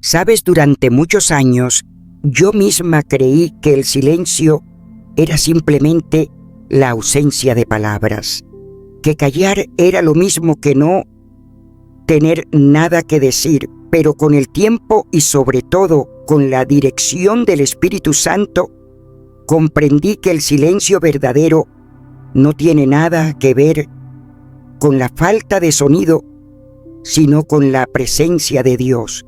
Sabes, durante muchos años, yo misma creí que el silencio era simplemente la ausencia de palabras, que callar era lo mismo que no tener nada que decir, pero con el tiempo y sobre todo con la dirección del Espíritu Santo, comprendí que el silencio verdadero no tiene nada que ver con la falta de sonido, sino con la presencia de Dios.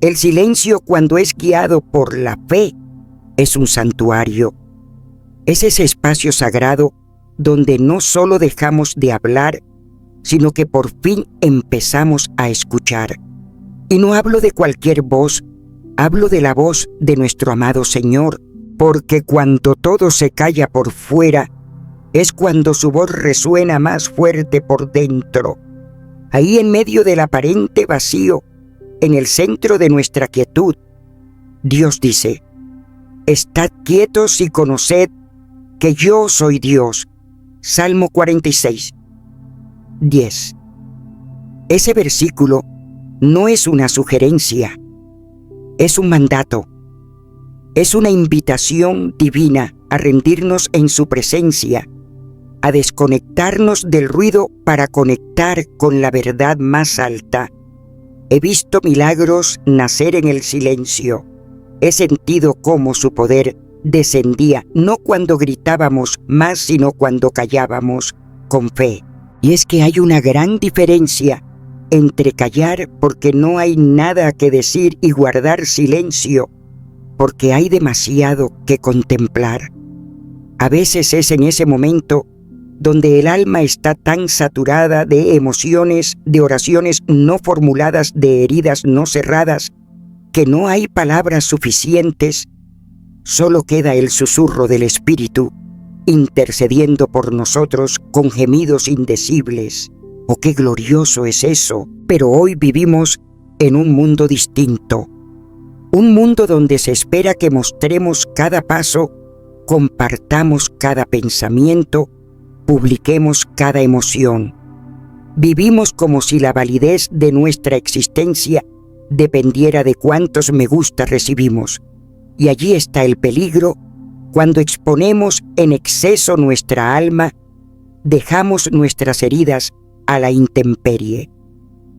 El silencio, cuando es guiado por la fe, es un santuario. Es ese espacio sagrado donde no solo dejamos de hablar, sino que por fin empezamos a escuchar. Y no hablo de cualquier voz, hablo de la voz de nuestro amado Señor, porque cuando todo se calla por fuera, es cuando su voz resuena más fuerte por dentro. Ahí en medio del aparente vacío, en el centro de nuestra quietud, Dios dice: «Estad quietos y conoced que yo soy Dios». Salmo 46, 10. Ese versículo no es una sugerencia, es un mandato, es una invitación divina a rendirnos en su presencia, a desconectarnos del ruido para conectar con la verdad más alta. He visto milagros nacer en el silencio. He sentido cómo su poder descendía, no cuando gritábamos más, sino cuando callábamos con fe. Y es que hay una gran diferencia entre callar porque no hay nada que decir y guardar silencio porque hay demasiado que contemplar. A veces es en ese momento donde el alma está tan saturada de emociones, de oraciones no formuladas, de heridas no cerradas, que no hay palabras suficientes, solo queda el susurro del Espíritu, intercediendo por nosotros con gemidos indecibles. ¡Oh, qué glorioso es eso! Pero hoy vivimos en un mundo distinto, un mundo donde se espera que mostremos cada paso, compartamos cada pensamiento, publiquemos cada emoción. Vivimos como si la validez de nuestra existencia dependiera de cuántos me gusta recibimos. Y allí está el peligro cuando exponemos en exceso nuestra alma, dejamos nuestras heridas a la intemperie.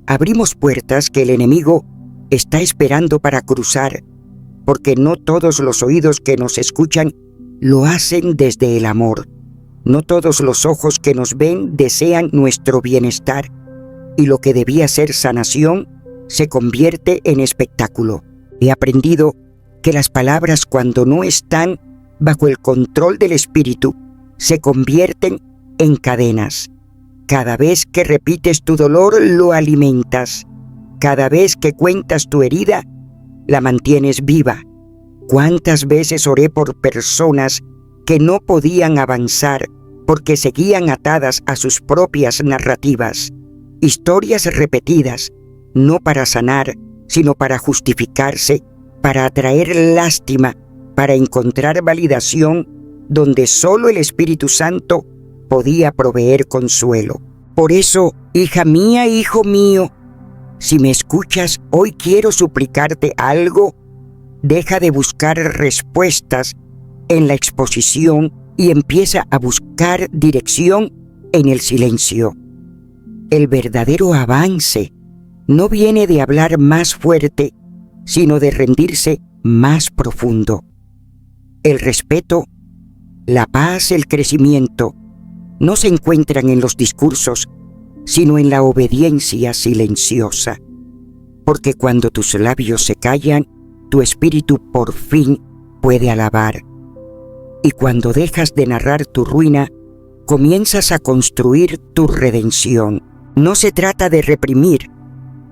Abrimos puertas que el enemigo está esperando para cruzar, porque no todos los oídos que nos escuchan lo hacen desde el amor. No todos los ojos que nos ven desean nuestro bienestar, y lo que debía ser sanación se convierte en espectáculo. He aprendido que las palabras, cuando no están bajo el control del Espíritu, se convierten en cadenas. Cada vez que repites tu dolor, lo alimentas. Cada vez que cuentas tu herida, la mantienes viva. ¿Cuántas veces oré por personas que no podían avanzar porque seguían atadas a sus propias narrativas? Historias repetidas, no para sanar, sino para justificarse, para atraer lástima, para encontrar validación donde solo el Espíritu Santo podía proveer consuelo. Por eso, hija mía, hijo mío, si me escuchas, hoy quiero suplicarte algo. Deja de buscar respuestas en la exposición y empieza a buscar dirección en el silencio. El verdadero avance no viene de hablar más fuerte, sino de rendirse más profundo. El respeto, la paz, el crecimiento no se encuentran en los discursos, sino en la obediencia silenciosa. Porque cuando tus labios se callan, tu espíritu por fin puede alabar. Y cuando dejas de narrar tu ruina, comienzas a construir tu redención. No se trata de reprimir,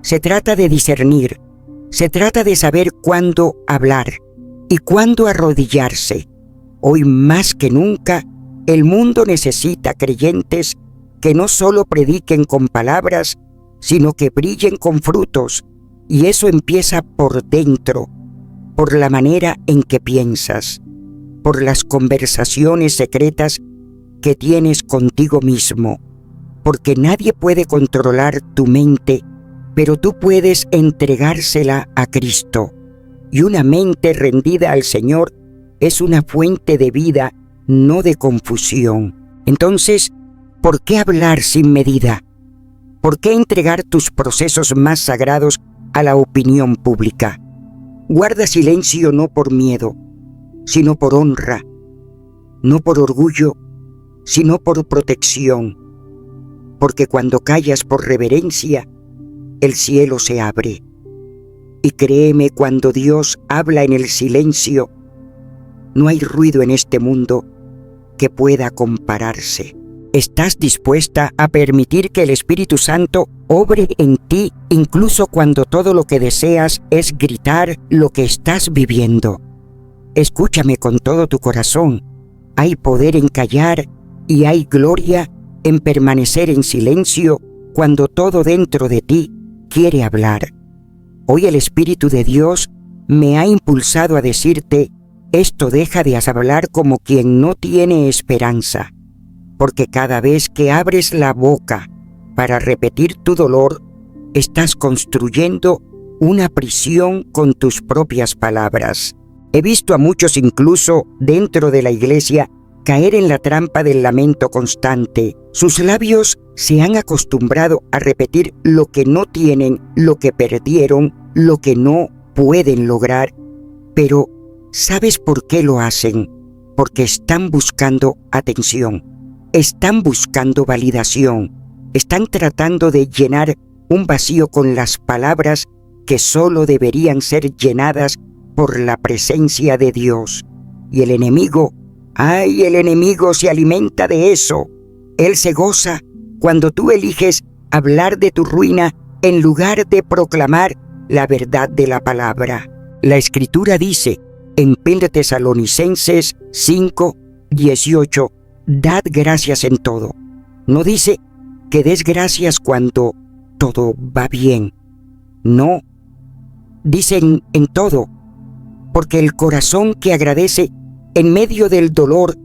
se trata de discernir, se trata de saber cuándo hablar y cuándo arrodillarse. Hoy más que nunca, el mundo necesita creyentes que no solo prediquen con palabras, sino que brillen con frutos, y eso empieza por dentro, por la manera en que piensas, por las conversaciones secretas que tienes contigo mismo, porque nadie puede controlar tu mente, pero tú puedes entregársela a Cristo. Y una mente rendida al Señor es una fuente de vida, no de confusión. Entonces, ¿por qué hablar sin medida? ¿Por qué entregar tus procesos más sagrados a la opinión pública? Guarda silencio no por miedo, sino por honra, no por orgullo, sino por protección, porque cuando callas por reverencia, el cielo se abre. Y créeme, cuando Dios habla en el silencio, no hay ruido en este mundo que pueda compararse. ¿Estás dispuesta a permitir que el Espíritu Santo obre en ti incluso cuando todo lo que deseas es gritar lo que estás viviendo? Escúchame con todo tu corazón. Hay poder en callar y hay gloria en permanecer en silencio cuando todo dentro de ti quiere hablar. Hoy el Espíritu de Dios me ha impulsado a decirte: esto deja de hablar como quien no tiene esperanza, porque cada vez que abres la boca para repetir tu dolor, estás construyendo una prisión con tus propias palabras. He visto a muchos, incluso dentro de la iglesia, caer en la trampa del lamento constante. Sus labios se han acostumbrado a repetir lo que no tienen, lo que perdieron, lo que no pueden lograr. Pero, ¿sabes por qué lo hacen? Porque están buscando atención, están buscando validación, están tratando de llenar un vacío con las palabras que solo deberían ser llenadas por la presencia de Dios. Y el enemigo, el enemigo se alimenta de eso. Él se goza cuando tú eliges hablar de tu ruina en lugar de proclamar la verdad de la palabra. La Escritura dice en 1 Tesalonicenses 5:18, dad gracias en todo. No dice que des gracias cuando todo va bien. No, dicen en todo, porque el corazón que agradece en medio del dolor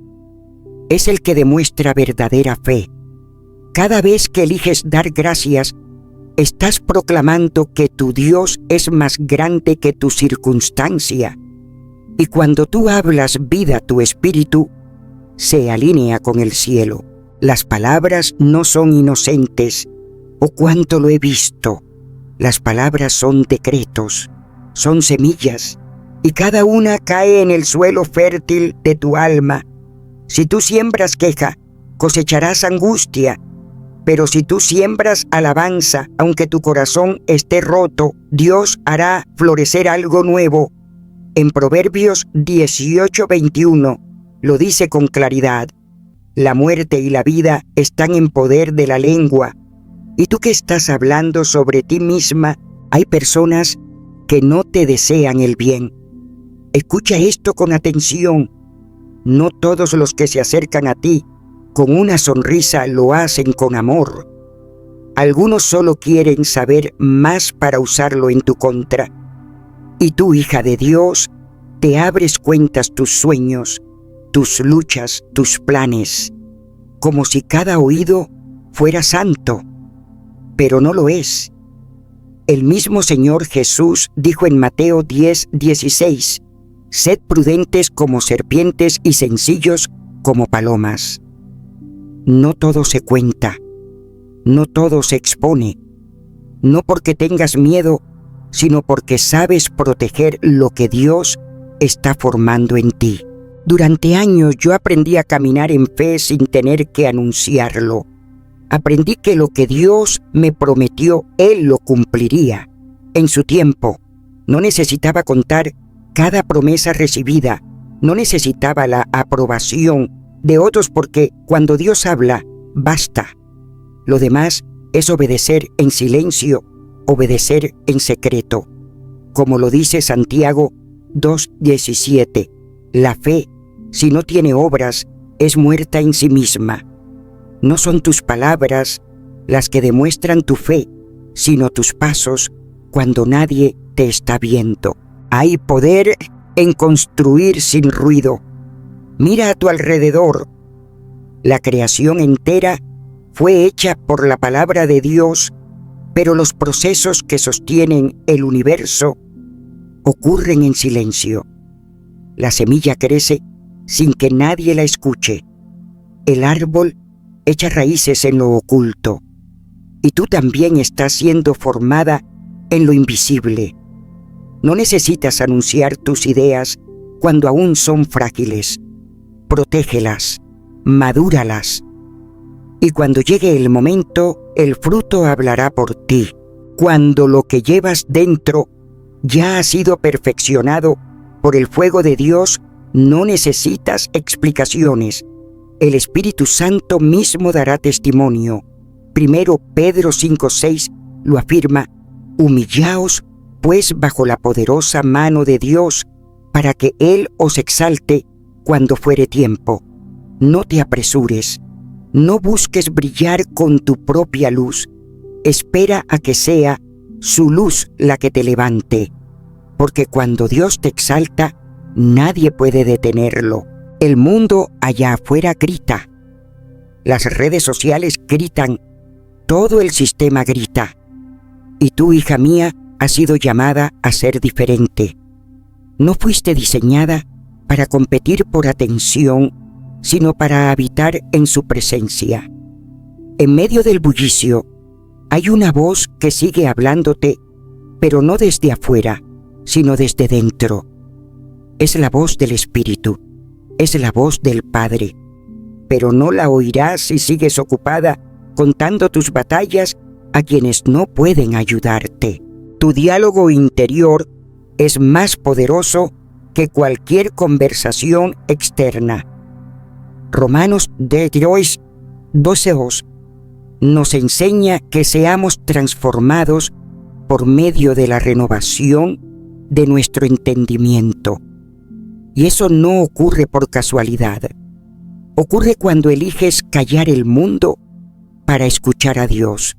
es el que demuestra verdadera fe. Cada vez que eliges dar gracias, estás proclamando que tu Dios es más grande que tu circunstancia. Y cuando tú hablas vida, tu espíritu se alinea con el cielo. Las palabras no son inocentes. Oh, cuánto lo he visto. Las palabras son decretos, son semillas, y cada una cae en el suelo fértil de tu alma. Si tú siembras queja, cosecharás angustia. Pero si tú siembras alabanza, aunque tu corazón esté roto, Dios hará florecer algo nuevo. En Proverbios 18:21 lo dice con claridad: la muerte y la vida están en poder de la lengua. Y tú que estás hablando sobre ti misma, hay personas que no te desean el bien. Escucha esto con atención. No todos los que se acercan a ti con una sonrisa lo hacen con amor. Algunos solo quieren saber más para usarlo en tu contra. Y tú, hija de Dios, te abres cuentas tus sueños, tus luchas, tus planes, como si cada oído fuera santo, pero no lo es. El mismo Señor Jesús dijo en Mateo 10:16, sed prudentes como serpientes y sencillos como palomas. No todo se cuenta, no todo se expone, no porque tengas miedo, sino porque sabes proteger lo que Dios está formando en ti. Durante años yo aprendí a caminar en fe sin tener que anunciarlo. Aprendí que lo que Dios me prometió, Él lo cumpliría. En su tiempo, no necesitaba contar cada promesa recibida, no necesitaba la aprobación de otros, porque cuando Dios habla, basta. Lo demás es obedecer en silencio, obedecer en secreto. Como lo dice Santiago 2:17, la fe, si no tiene obras, es muerta en sí misma. No son tus palabras las que demuestran tu fe, sino tus pasos cuando nadie te está viendo. Hay poder en construir sin ruido. Mira a tu alrededor. La creación entera fue hecha por la palabra de Dios Pero los procesos que sostienen el universo ocurren en silencio. La semilla crece sin que nadie la escuche. El árbol echa raíces en lo oculto. Y tú también estás siendo formada en lo invisible. No necesitas anunciar tus ideas cuando aún son frágiles. Protégelas, madúralas. Y cuando llegue el momento, el fruto hablará por ti. Cuando lo que llevas dentro ya ha sido perfeccionado por el fuego de Dios, no necesitas explicaciones. El Espíritu Santo mismo dará testimonio. 1 Pedro 5:6 lo afirma: humillaos pues bajo la poderosa mano de Dios, para que Él os exalte cuando fuere tiempo. No te apresures, no busques brillar con tu propia luz. Espera a que sea su luz la que te levante, porque cuando Dios te exalta, nadie puede detenerlo. El mundo allá afuera grita. Las redes sociales gritan. Todo el sistema grita. Y tú, hija mía, has sido llamada a ser diferente. No fuiste diseñada para competir por atención, sino para habitar en su presencia. En medio del bullicio, hay una voz que sigue hablándote, pero no desde afuera, sino desde dentro. Es la voz del Espíritu, es la voz del Padre, pero no la oirás si sigues ocupada contando tus batallas a quienes no pueden ayudarte. Tu diálogo interior es más poderoso que cualquier conversación externa. Romanos 12:2 nos enseña que seamos transformados por medio de la renovación de nuestro entendimiento. Y eso no ocurre por casualidad. Ocurre cuando eliges callar el mundo para escuchar a Dios.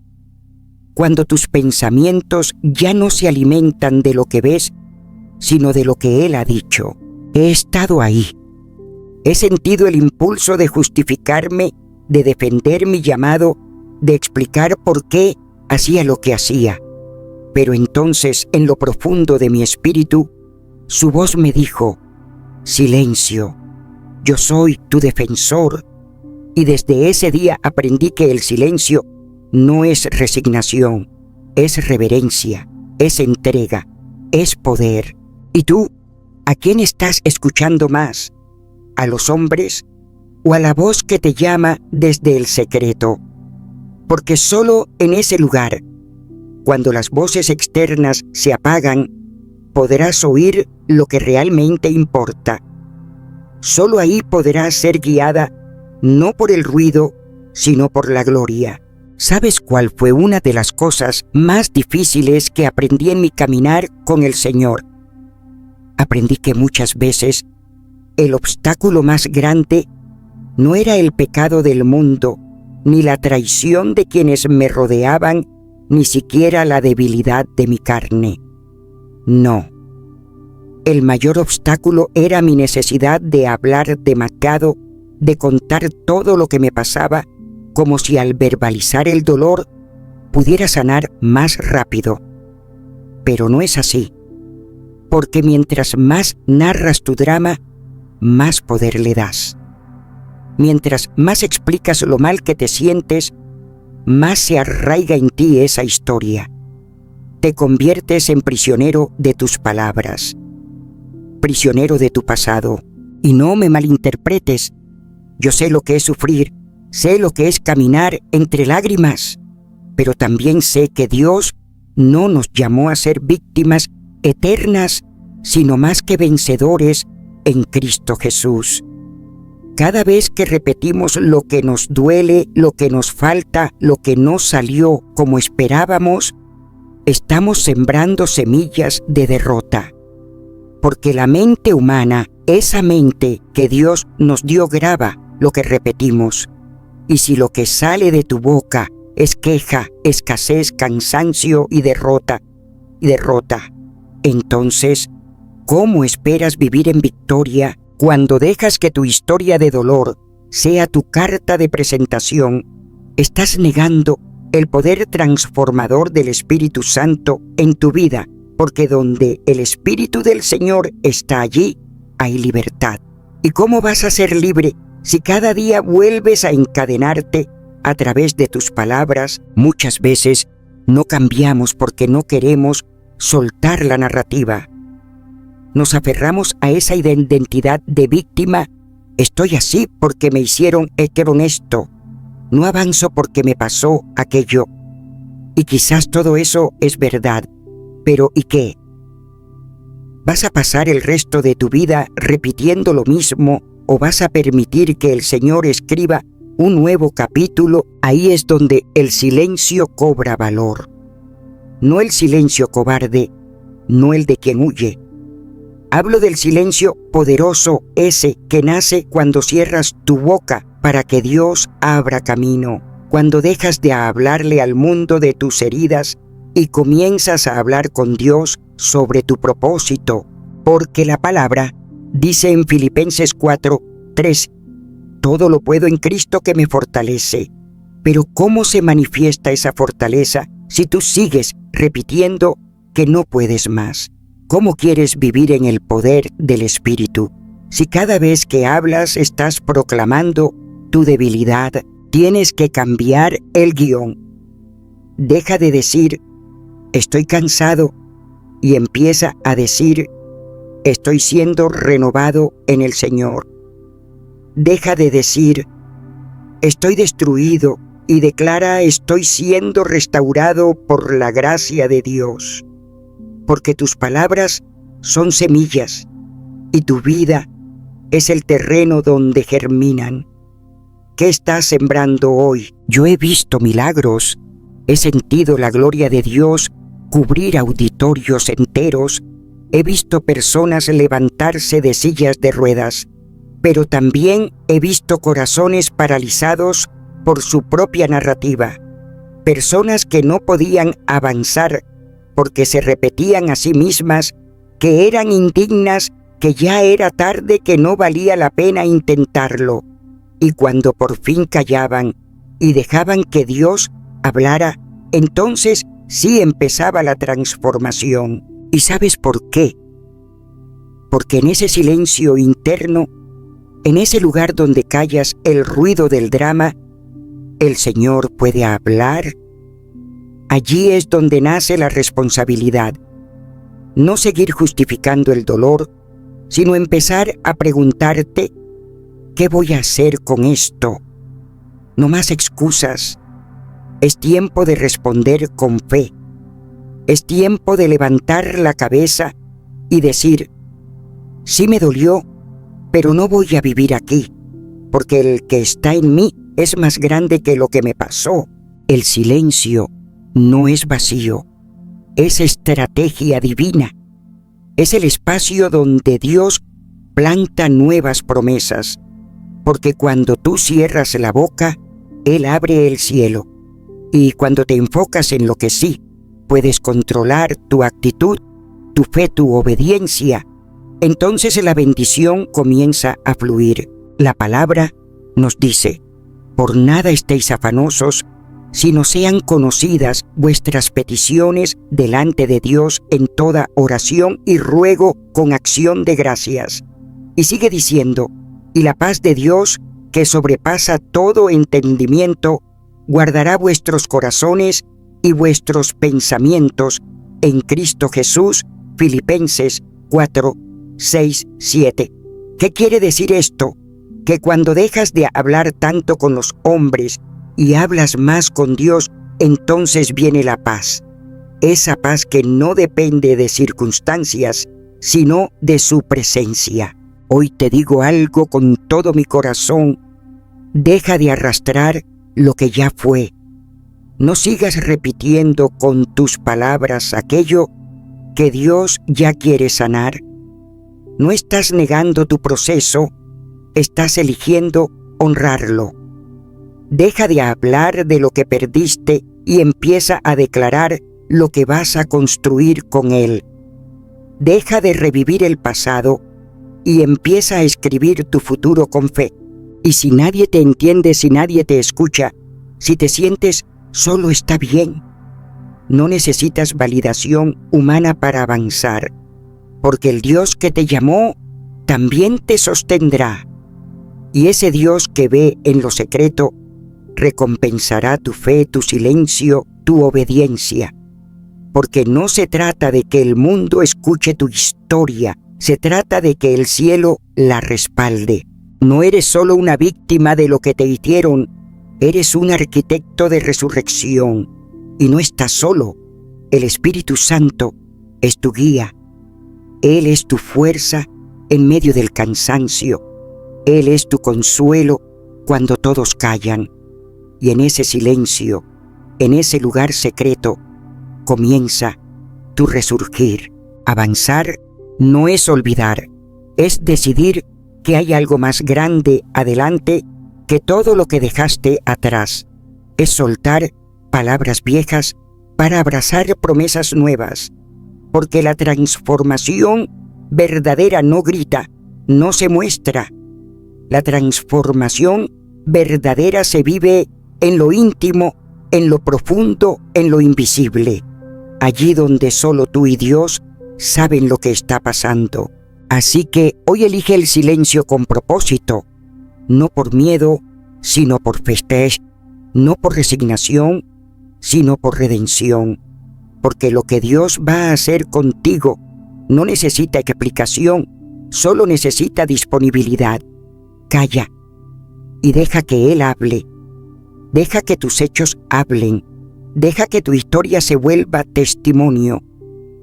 Cuando tus pensamientos ya no se alimentan de lo que ves, sino de lo que Él ha dicho. He estado ahí. He sentido el impulso de justificarme, de defender mi llamado, de explicar por qué hacía lo que hacía. Pero entonces, en lo profundo de mi espíritu, su voz me dijo: silencio, yo soy tu defensor. Y desde ese día aprendí que el silencio no es resignación, es reverencia, es entrega, es poder. ¿Y tú, a quién estás escuchando más? ¿A los hombres o a la voz que te llama desde el secreto? Porque solo en ese lugar, cuando las voces externas se apagan, podrás oír lo que realmente importa. Solo ahí podrás ser guiada no por el ruido, sino por la gloria. ¿Sabes cuál fue una de las cosas más difíciles que aprendí en mi caminar con el Señor? Aprendí que muchas veces el obstáculo más grande no era el pecado del mundo, ni la traición de quienes me rodeaban, ni siquiera la debilidad de mi carne. No. El mayor obstáculo era mi necesidad de hablar demasiado, de contar todo lo que me pasaba, como si al verbalizar el dolor pudiera sanar más rápido. Pero no es así, porque mientras más narras tu drama, más poder le das. Mientras más explicas lo mal que te sientes, más se arraiga en ti esa historia. Te conviertes en prisionero de tus palabras, prisionero de tu pasado. Y no me malinterpretes, yo sé lo que es sufrir, sé lo que es caminar entre lágrimas, pero también sé que Dios no nos llamó a ser víctimas eternas, sino más que vencedores en Cristo Jesús. Cada vez que repetimos lo que nos duele, lo que nos falta, lo que no salió como esperábamos, estamos sembrando semillas de derrota. Porque la mente humana, esa mente que Dios nos dio, graba lo que repetimos. Y si lo que sale de tu boca es queja, escasez, cansancio y derrota, entonces, ¿cómo esperas vivir en victoria cuando dejas que tu historia de dolor sea tu carta de presentación? Estás negando el poder transformador del Espíritu Santo en tu vida, porque donde el Espíritu del Señor está, allí hay libertad. ¿Y cómo vas a ser libre si cada día vuelves a encadenarte a través de tus palabras? Muchas veces no cambiamos porque no queremos soltar la narrativa. Nos aferramos a esa identidad de víctima. Estoy así porque me hicieron esto. No avanzo porque me pasó aquello. Y quizás todo eso es verdad. Pero ¿y qué? ¿Vas a pasar el resto de tu vida repitiendo lo mismo o vas a permitir que el Señor escriba un nuevo capítulo? Ahí es donde el silencio cobra valor. No el silencio cobarde, no el de quien huye. Hablo del silencio poderoso, ese que nace cuando cierras tu boca para que Dios abra camino, cuando dejas de hablarle al mundo de tus heridas y comienzas a hablar con Dios sobre tu propósito, porque la palabra dice en Filipenses 4:3, todo lo puedo en Cristo que me fortalece. Pero ¿cómo se manifiesta esa fortaleza si tú sigues repitiendo que no puedes más? ¿Cómo quieres vivir en el poder del Espíritu si cada vez que hablas estás proclamando tu debilidad? Tienes que cambiar el guión. Deja de decir, estoy cansado, y empieza a decir, estoy siendo renovado en el Señor. Deja de decir, estoy destruido, y declara, estoy siendo restaurado por la gracia de Dios. Porque tus palabras son semillas, y tu vida es el terreno donde germinan. ¿Qué estás sembrando hoy? Yo he visto milagros, he sentido la gloria de Dios cubrir auditorios enteros, he visto personas levantarse de sillas de ruedas, pero también he visto corazones paralizados por su propia narrativa, personas que no podían avanzar porque se repetían a sí mismas que eran indignas, que ya era tarde, que no valía la pena intentarlo. Y cuando por fin callaban y dejaban que Dios hablara, entonces sí empezaba la transformación. ¿Y sabes por qué? Porque en ese silencio interno, en ese lugar donde callas el ruido del drama, el Señor puede hablar. Allí es donde nace la responsabilidad. No seguir justificando el dolor, sino empezar a preguntarte, ¿qué voy a hacer con esto? No más excusas. Es tiempo de responder con fe. Es tiempo de levantar la cabeza y decir, sí me dolió, pero no voy a vivir aquí, porque el que está en mí es más grande que lo que me pasó. El silencio no es vacío, es estrategia divina. Es el espacio donde Dios planta nuevas promesas, porque cuando tú cierras la boca, Él abre el cielo. Y cuando te enfocas en lo que sí puedes controlar, tu actitud, tu fe, tu obediencia, entonces la bendición comienza a fluir. La palabra nos dice, por nada estéis afanosos, sino sean conocidas vuestras peticiones delante de Dios en toda oración y ruego con acción de gracias. Y sigue diciendo, y la paz de Dios, que sobrepasa todo entendimiento, guardará vuestros corazones y vuestros pensamientos en Cristo Jesús. Filipenses 4:6-7. ¿Qué quiere decir esto? Que cuando dejas de hablar tanto con los hombres y hablas más con Dios, entonces viene la paz. Esa paz que no depende de circunstancias, sino de su presencia. Hoy te digo algo con todo mi corazón. Deja de arrastrar lo que ya fue. No sigas repitiendo con tus palabras aquello que Dios ya quiere sanar. No estás negando tu proceso, estás eligiendo honrarlo. Deja de hablar de lo que perdiste y empieza a declarar lo que vas a construir con él. Deja de revivir el pasado y empieza a escribir tu futuro con fe. Y si nadie te entiende, si nadie te escucha, si te sientes solo está bien. No necesitas validación humana para avanzar, porque el Dios que te llamó también te sostendrá. Y ese Dios que ve en lo secreto recompensará tu fe, tu silencio, tu obediencia. Porque no se trata de que el mundo escuche tu historia, se trata de que el cielo la respalde. No eres solo una víctima de lo que te hicieron, eres un arquitecto de resurrección. Y no estás solo, el Espíritu Santo es tu guía. Él es tu fuerza en medio del cansancio. Él es tu consuelo cuando todos callan. Y en ese silencio, en ese lugar secreto, comienza tu resurgir. Avanzar no es olvidar, es decidir que hay algo más grande adelante que todo lo que dejaste atrás. Es soltar palabras viejas para abrazar promesas nuevas, porque la transformación verdadera no grita, no se muestra. La transformación verdadera se vive en lo íntimo, en lo profundo, en lo invisible, allí donde solo tú y Dios saben lo que está pasando. Así que hoy elige el silencio con propósito, no por miedo, sino por festejo, no por resignación, sino por redención, porque lo que Dios va a hacer contigo no necesita explicación, solo necesita disponibilidad. Calla y deja que Él hable. Deja que tus hechos hablen. Deja que tu historia se vuelva testimonio.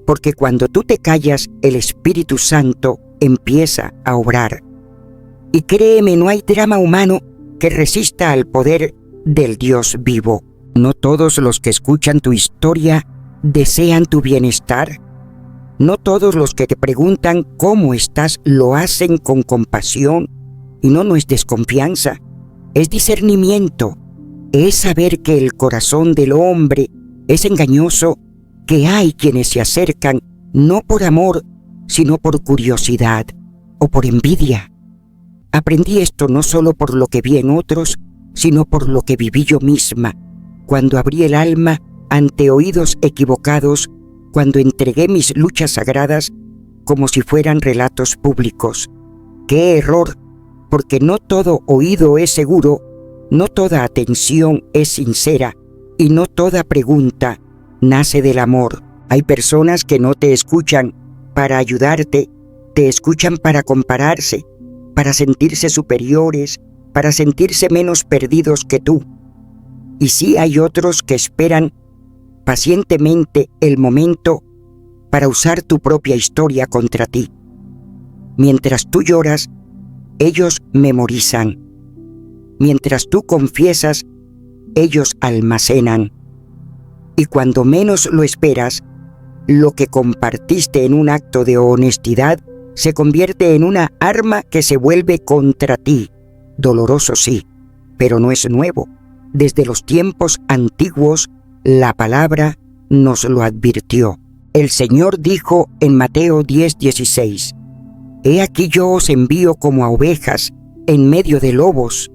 Porque cuando tú te callas, el Espíritu Santo empieza a obrar. Y créeme, no hay drama humano que resista al poder del Dios vivo. No todos los que escuchan tu historia desean tu bienestar. No todos los que te preguntan cómo estás lo hacen con compasión. Y no es desconfianza, es discernimiento. Es saber que el corazón del hombre es engañoso, que hay quienes se acercan no por amor, sino por curiosidad o por envidia. Aprendí esto no solo por lo que vi en otros, sino por lo que viví yo misma, cuando abrí el alma ante oídos equivocados, cuando entregué mis luchas sagradas como si fueran relatos públicos. ¡Qué error! Porque no todo oído es seguro, no toda atención es sincera y no toda pregunta nace del amor. Hay personas que no te escuchan para ayudarte, te escuchan para compararse, para sentirse superiores, para sentirse menos perdidos que tú. Y sí hay otros que esperan pacientemente el momento para usar tu propia historia contra ti. Mientras tú lloras, ellos memorizan. Mientras tú confiesas, ellos almacenan. Y cuando menos lo esperas, lo que compartiste en un acto de honestidad se convierte en una arma que se vuelve contra ti. Doloroso sí, pero no es nuevo. Desde los tiempos antiguos, la palabra nos lo advirtió. El Señor dijo en Mateo 10:16, «He aquí yo os envío como a ovejas en medio de lobos.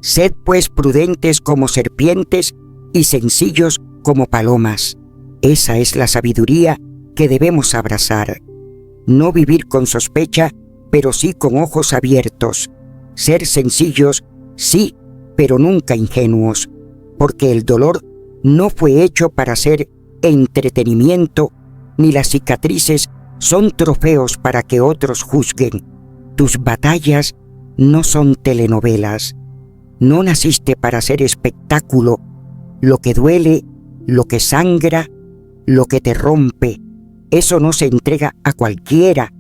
Sed pues prudentes como serpientes y sencillos como palomas». Esa es la sabiduría que debemos abrazar. No vivir con sospecha, pero sí con ojos abiertos. Ser sencillos, sí, pero nunca ingenuos, porque el dolor no fue hecho para ser entretenimiento, ni las cicatrices son trofeos para que otros juzguen. Tus batallas no son telenovelas. No naciste para hacer espectáculo. Lo que duele, lo que sangra, lo que te rompe, eso no se entrega a cualquiera.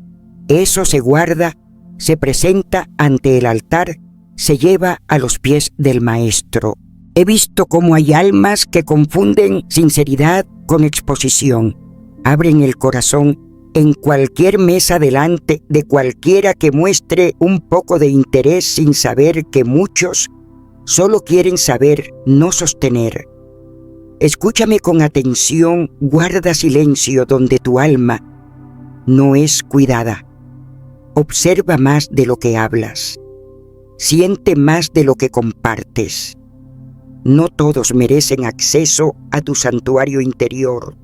Eso se guarda, se presenta ante el altar, se lleva a los pies del Maestro. He visto cómo hay almas que confunden sinceridad con exposición. Abren el corazón en cualquier mesa delante de cualquiera que muestre un poco de interés sin saber que muchos solo quieren saber, no sostener. Escúchame con atención, guarda silencio donde tu alma no es cuidada. Observa más de lo que hablas. Siente más de lo que compartes. No todos merecen acceso a tu santuario interior.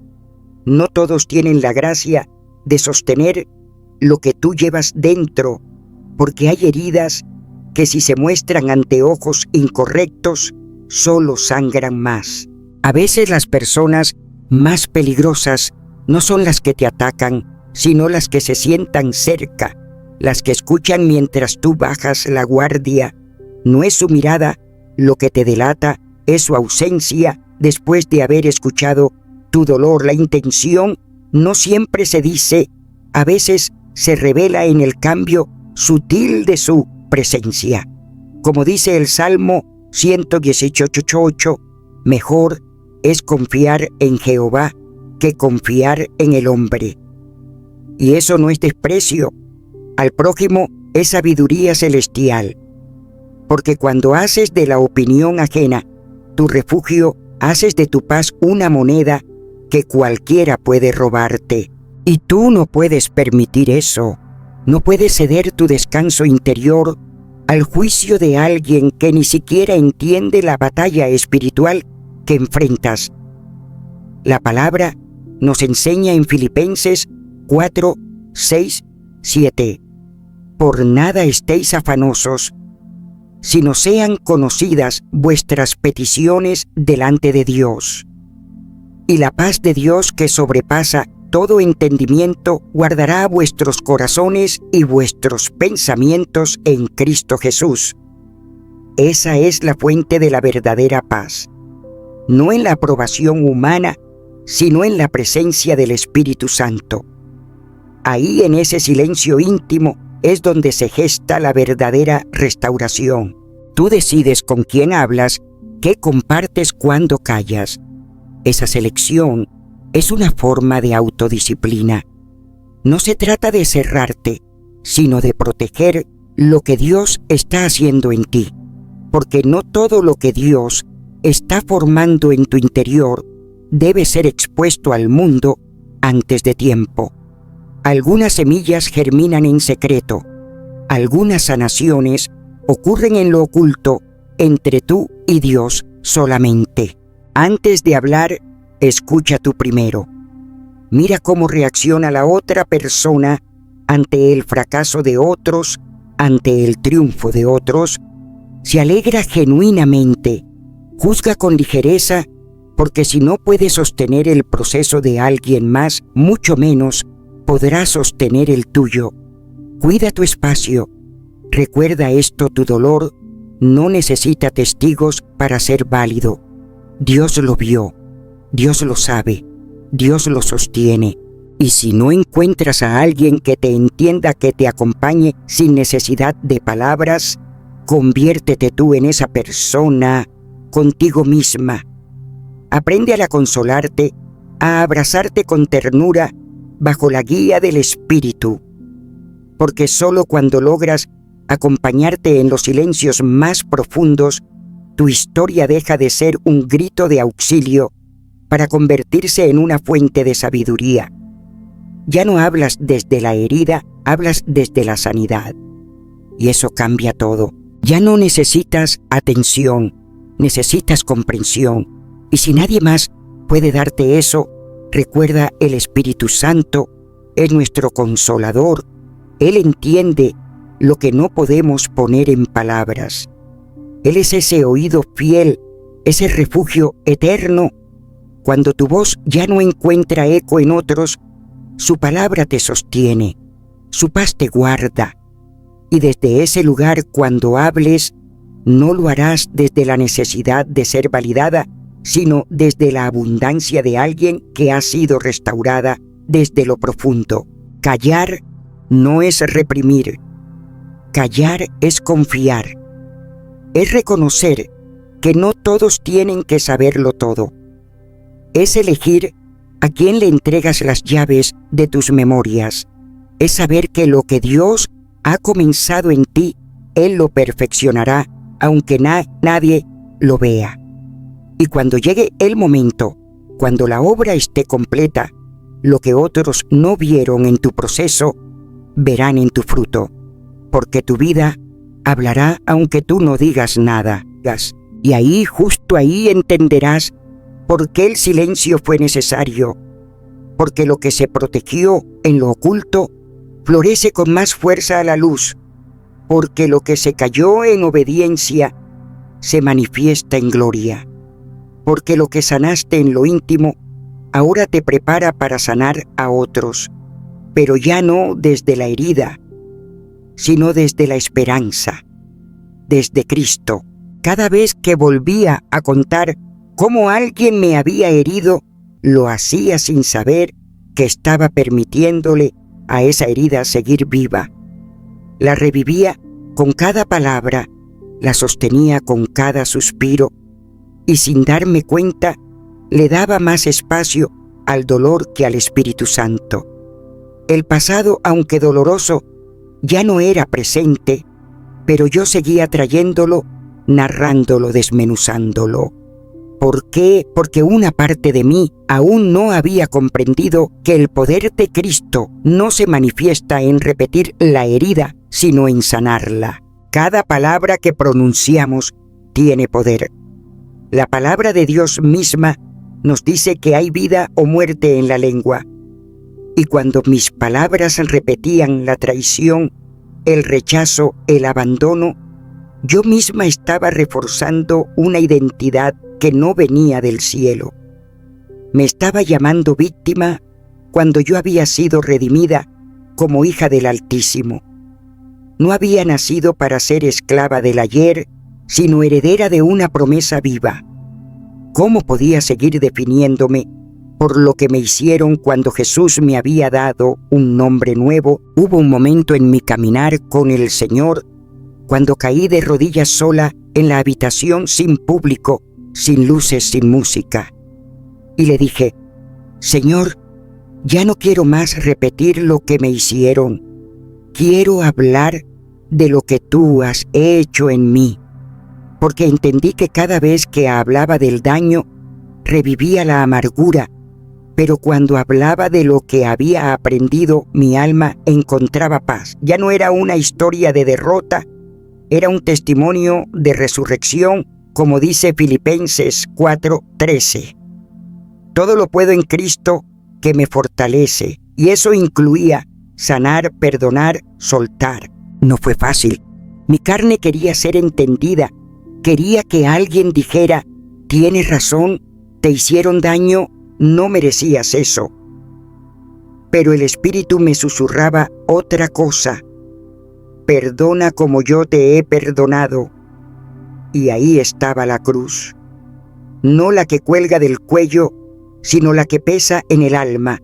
No todos tienen la gracia de sostener lo que tú llevas dentro, porque hay heridas que si se muestran ante ojos incorrectos, solo sangran más. A veces las personas más peligrosas no son las que te atacan, sino las que se sientan cerca, las que escuchan mientras tú bajas la guardia. No es su mirada lo que te delata, es su ausencia después de haber escuchado tu dolor. La intención no siempre se dice, a veces se revela en el cambio sutil de su presencia. Como dice el Salmo 118:8, mejor es confiar en Jehová que confiar en el hombre. Y eso no es desprecio al prójimo, es sabiduría celestial. Porque cuando haces de la opinión ajena tu refugio, haces de tu paz una moneda que cualquiera puede robarte. Y tú no puedes permitir eso. No puedes ceder tu descanso interior al juicio de alguien que ni siquiera entiende la batalla espiritual que enfrentas. La palabra nos enseña en Filipenses 4, 6, 7. Por nada estéis afanosos, sino sean conocidas vuestras peticiones delante de Dios. Y la paz de Dios, que sobrepasa todo entendimiento, guardará vuestros corazones y vuestros pensamientos en Cristo Jesús. Esa es la fuente de la verdadera paz, no en la aprobación humana, sino en la presencia del Espíritu Santo. Ahí, en ese silencio íntimo, es donde se gesta la verdadera restauración. Tú decides con quién hablas, qué compartes, cuándo callas. Esa selección es una forma de autodisciplina. No se trata de cerrarte, sino de proteger lo que Dios está haciendo en ti, porque no todo lo que Dios está formando en tu interior debe ser expuesto al mundo antes de tiempo. Algunas semillas germinan en secreto, algunas sanaciones ocurren en lo oculto entre tú y Dios solamente. Antes de hablar, escucha tú primero. Mira cómo reacciona la otra persona ante el fracaso de otros, ante el triunfo de otros. Se alegra genuinamente, juzga con ligereza, porque si no puedes sostener el proceso de alguien más, mucho menos podrás sostener el tuyo. Cuida tu espacio. Recuerda esto, tu dolor no necesita testigos para ser válido. Dios lo vio, Dios lo sabe, Dios lo sostiene. Y si no encuentras a alguien que te entienda, que te acompañe sin necesidad de palabras, conviértete tú en esa persona contigo misma. Aprende a consolarte, a abrazarte con ternura bajo la guía del Espíritu, porque solo cuando logras acompañarte en los silencios más profundos, tu historia deja de ser un grito de auxilio para convertirse en una fuente de sabiduría. Ya no hablas desde la herida, hablas desde la sanidad. Y eso cambia todo. Ya no necesitas atención, necesitas comprensión. Y si nadie más puede darte eso, recuerda, el Espíritu Santo es nuestro consolador. Él entiende lo que no podemos poner en palabras. Él es ese oído fiel, ese refugio eterno. Cuando tu voz ya no encuentra eco en otros, su palabra te sostiene, su paz te guarda. Y desde ese lugar, cuando hables, no lo harás desde la necesidad de ser validada, sino desde la abundancia de alguien que ha sido restaurada desde lo profundo. Callar no es reprimir. Callar es confiar. Es reconocer que no todos tienen que saberlo todo. Es elegir a quién le entregas las llaves de tus memorias. Es saber que lo que Dios ha comenzado en ti, Él lo perfeccionará, aunque nadie lo vea. Y cuando llegue el momento, cuando la obra esté completa, lo que otros no vieron en tu proceso, verán en tu fruto, porque tu vida hablará aunque tú no digas nada. Y ahí, justo ahí, entenderás por qué el silencio fue necesario, porque lo que se protegió en lo oculto florece con más fuerza a la luz, porque lo que se cayó en obediencia se manifiesta en gloria, porque lo que sanaste en lo íntimo ahora te prepara para sanar a otros, pero ya no desde la herida, sino desde la esperanza, desde Cristo. Cada vez que volvía a contar cómo alguien me había herido, lo hacía sin saber que estaba permitiéndole a esa herida seguir viva. La revivía con cada palabra, la sostenía con cada suspiro, y sin darme cuenta, le daba más espacio al dolor que al Espíritu Santo. El pasado, aunque doloroso, ya no era presente, pero yo seguía trayéndolo, narrándolo, desmenuzándolo. ¿Por qué? Porque una parte de mí aún no había comprendido que el poder de Cristo no se manifiesta en repetir la herida, sino en sanarla. Cada palabra que pronunciamos tiene poder. La palabra de Dios misma nos dice que hay vida o muerte en la lengua. Y cuando mis palabras repetían la traición, el rechazo, el abandono, yo misma estaba reforzando una identidad que no venía del cielo. Me estaba llamando víctima cuando yo había sido redimida como hija del Altísimo. No había nacido para ser esclava del ayer, sino heredera de una promesa viva. ¿Cómo podía seguir definiéndome por lo que me hicieron cuando Jesús me había dado un nombre nuevo? Hubo un momento en mi caminar con el Señor cuando caí de rodillas sola en la habitación sin público, sin luces, sin música. Y le dije: Señor, ya no quiero más repetir lo que me hicieron. Quiero hablar de lo que tú has hecho en mí. Porque entendí que cada vez que hablaba del daño, revivía la amargura, pero cuando hablaba de lo que había aprendido, mi alma encontraba paz. Ya no era una historia de derrota, era un testimonio de resurrección, como dice Filipenses 4:13. Todo lo puedo en Cristo que me fortalece, y eso incluía sanar, perdonar, soltar. No fue fácil. Mi carne quería ser entendida, quería que alguien dijera: tienes razón, te hicieron daño, no merecías eso. Pero el Espíritu me susurraba otra cosa: perdona como yo te he perdonado. Y ahí estaba la cruz, no la que cuelga del cuello, sino la que pesa en el alma.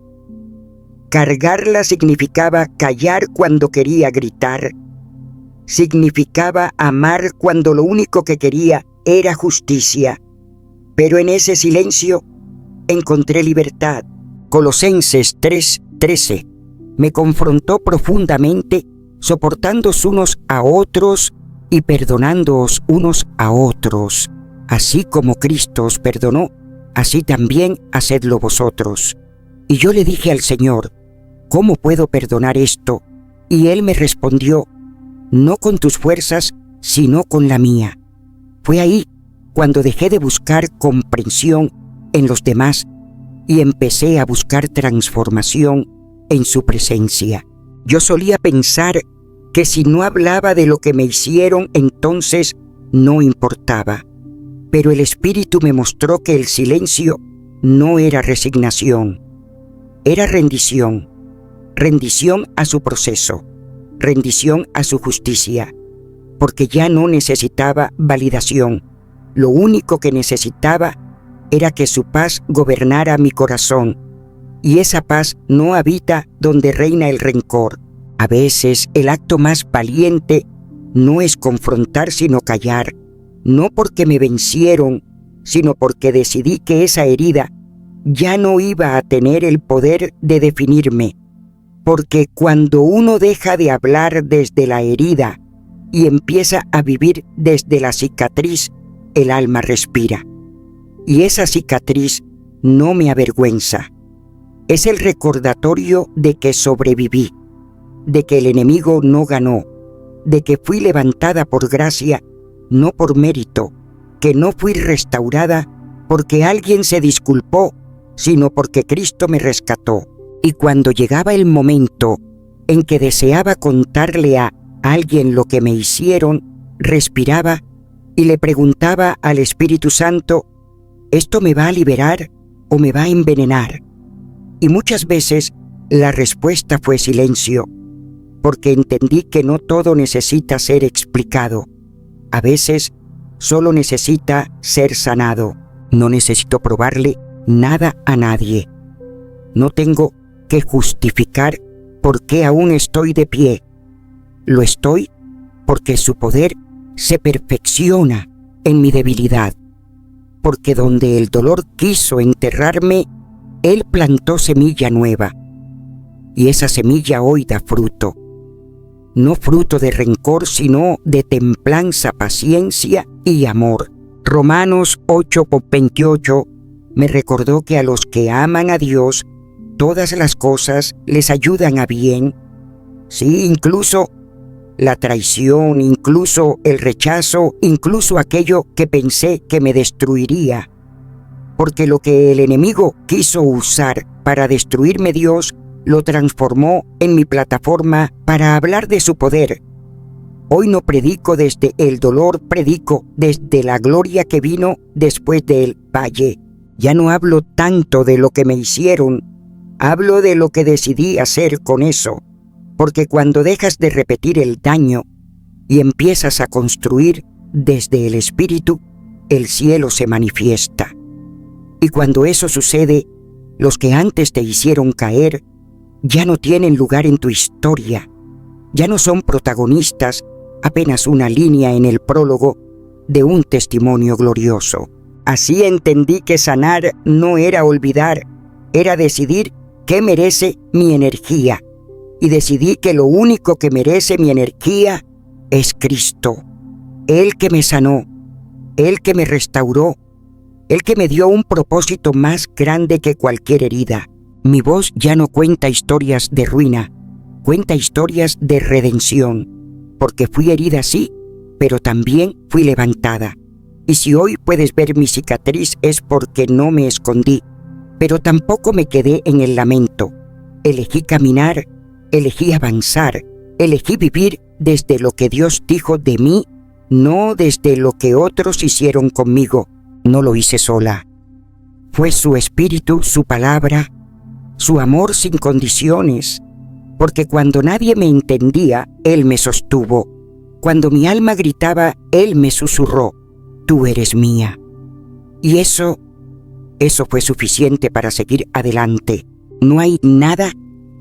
Cargarla significaba callar cuando quería gritar. Significaba amar cuando lo único que quería era justicia. Pero en ese silencio encontré libertad. Colosenses 3:13 me confrontó profundamente, soportándoos unos a otros y perdonándoos unos a otros. Así como Cristo os perdonó, así también hacedlo vosotros. Y yo le dije al Señor: ¿cómo puedo perdonar esto? Y Él me respondió: no con tus fuerzas, sino con la mía. Fue ahí cuando dejé de buscar comprensión en los demás y empecé a buscar transformación en su presencia. Yo solía pensar que si no hablaba de lo que me hicieron, entonces no importaba. Pero el Espíritu me mostró que el silencio no era resignación, era rendición. Rendición a su proceso, rendición a su justicia, porque ya no necesitaba validación. Lo único que necesitaba era que su paz gobernara mi corazón, y esa paz no habita donde reina el rencor. A veces el acto más valiente no es confrontar sino callar, no porque me vencieron, sino porque decidí que esa herida ya no iba a tener el poder de definirme. Porque cuando uno deja de hablar desde la herida y empieza a vivir desde la cicatriz, el alma respira. Y esa cicatriz no me avergüenza. Es el recordatorio de que sobreviví, de que el enemigo no ganó, de que fui levantada por gracia, no por mérito, que no fui restaurada porque alguien se disculpó, sino porque Cristo me rescató. Y cuando llegaba el momento en que deseaba contarle a alguien lo que me hicieron, respiraba y le preguntaba al Espíritu Santo, ¿esto me va a liberar o me va a envenenar? Y muchas veces la respuesta fue silencio, porque entendí que no todo necesita ser explicado. A veces solo necesita ser sanado. No necesito probarle nada a nadie. No tengo que justificar por qué aún estoy de pie. Lo estoy porque su poder se perfecciona en mi debilidad. Porque donde el dolor quiso enterrarme, Él plantó semilla nueva. Y esa semilla hoy da fruto. No fruto de rencor, sino de templanza, paciencia y amor. Romanos 8:28 me recordó que a los que aman a Dios, todas las cosas les ayudan a bien. Sí, incluso la traición, incluso el rechazo, incluso aquello que pensé que me destruiría. Porque lo que el enemigo quiso usar para destruirme, Dios lo transformó en mi plataforma para hablar de su poder. Hoy no predico desde el dolor, predico desde la gloria que vino después del valle. Ya no hablo tanto de lo que me hicieron, hablo de lo que decidí hacer con eso. Porque cuando dejas de repetir el daño y empiezas a construir desde el Espíritu, el cielo se manifiesta. Y cuando eso sucede, los que antes te hicieron caer ya no tienen lugar en tu historia. Ya no son protagonistas, apenas una línea en el prólogo de un testimonio glorioso. Así entendí que sanar no era olvidar, era decidir qué merece mi energía. Y decidí que lo único que merece mi energía es Cristo. Él que me sanó, Él que me restauró, Él que me dio un propósito más grande que cualquier herida. Mi voz ya no cuenta historias de ruina, cuenta historias de redención, porque fui herida sí, pero también fui levantada. Y si hoy puedes ver mi cicatriz es porque no me escondí, pero tampoco me quedé en el lamento. Elegí caminar, elegí avanzar, elegí vivir desde lo que Dios dijo de mí, no desde lo que otros hicieron conmigo. No lo hice sola. Fue su Espíritu, su palabra, su amor sin condiciones, porque cuando nadie me entendía, Él me sostuvo. Cuando mi alma gritaba, Él me susurró, tú eres mía. Y eso fue suficiente para seguir adelante. No hay nada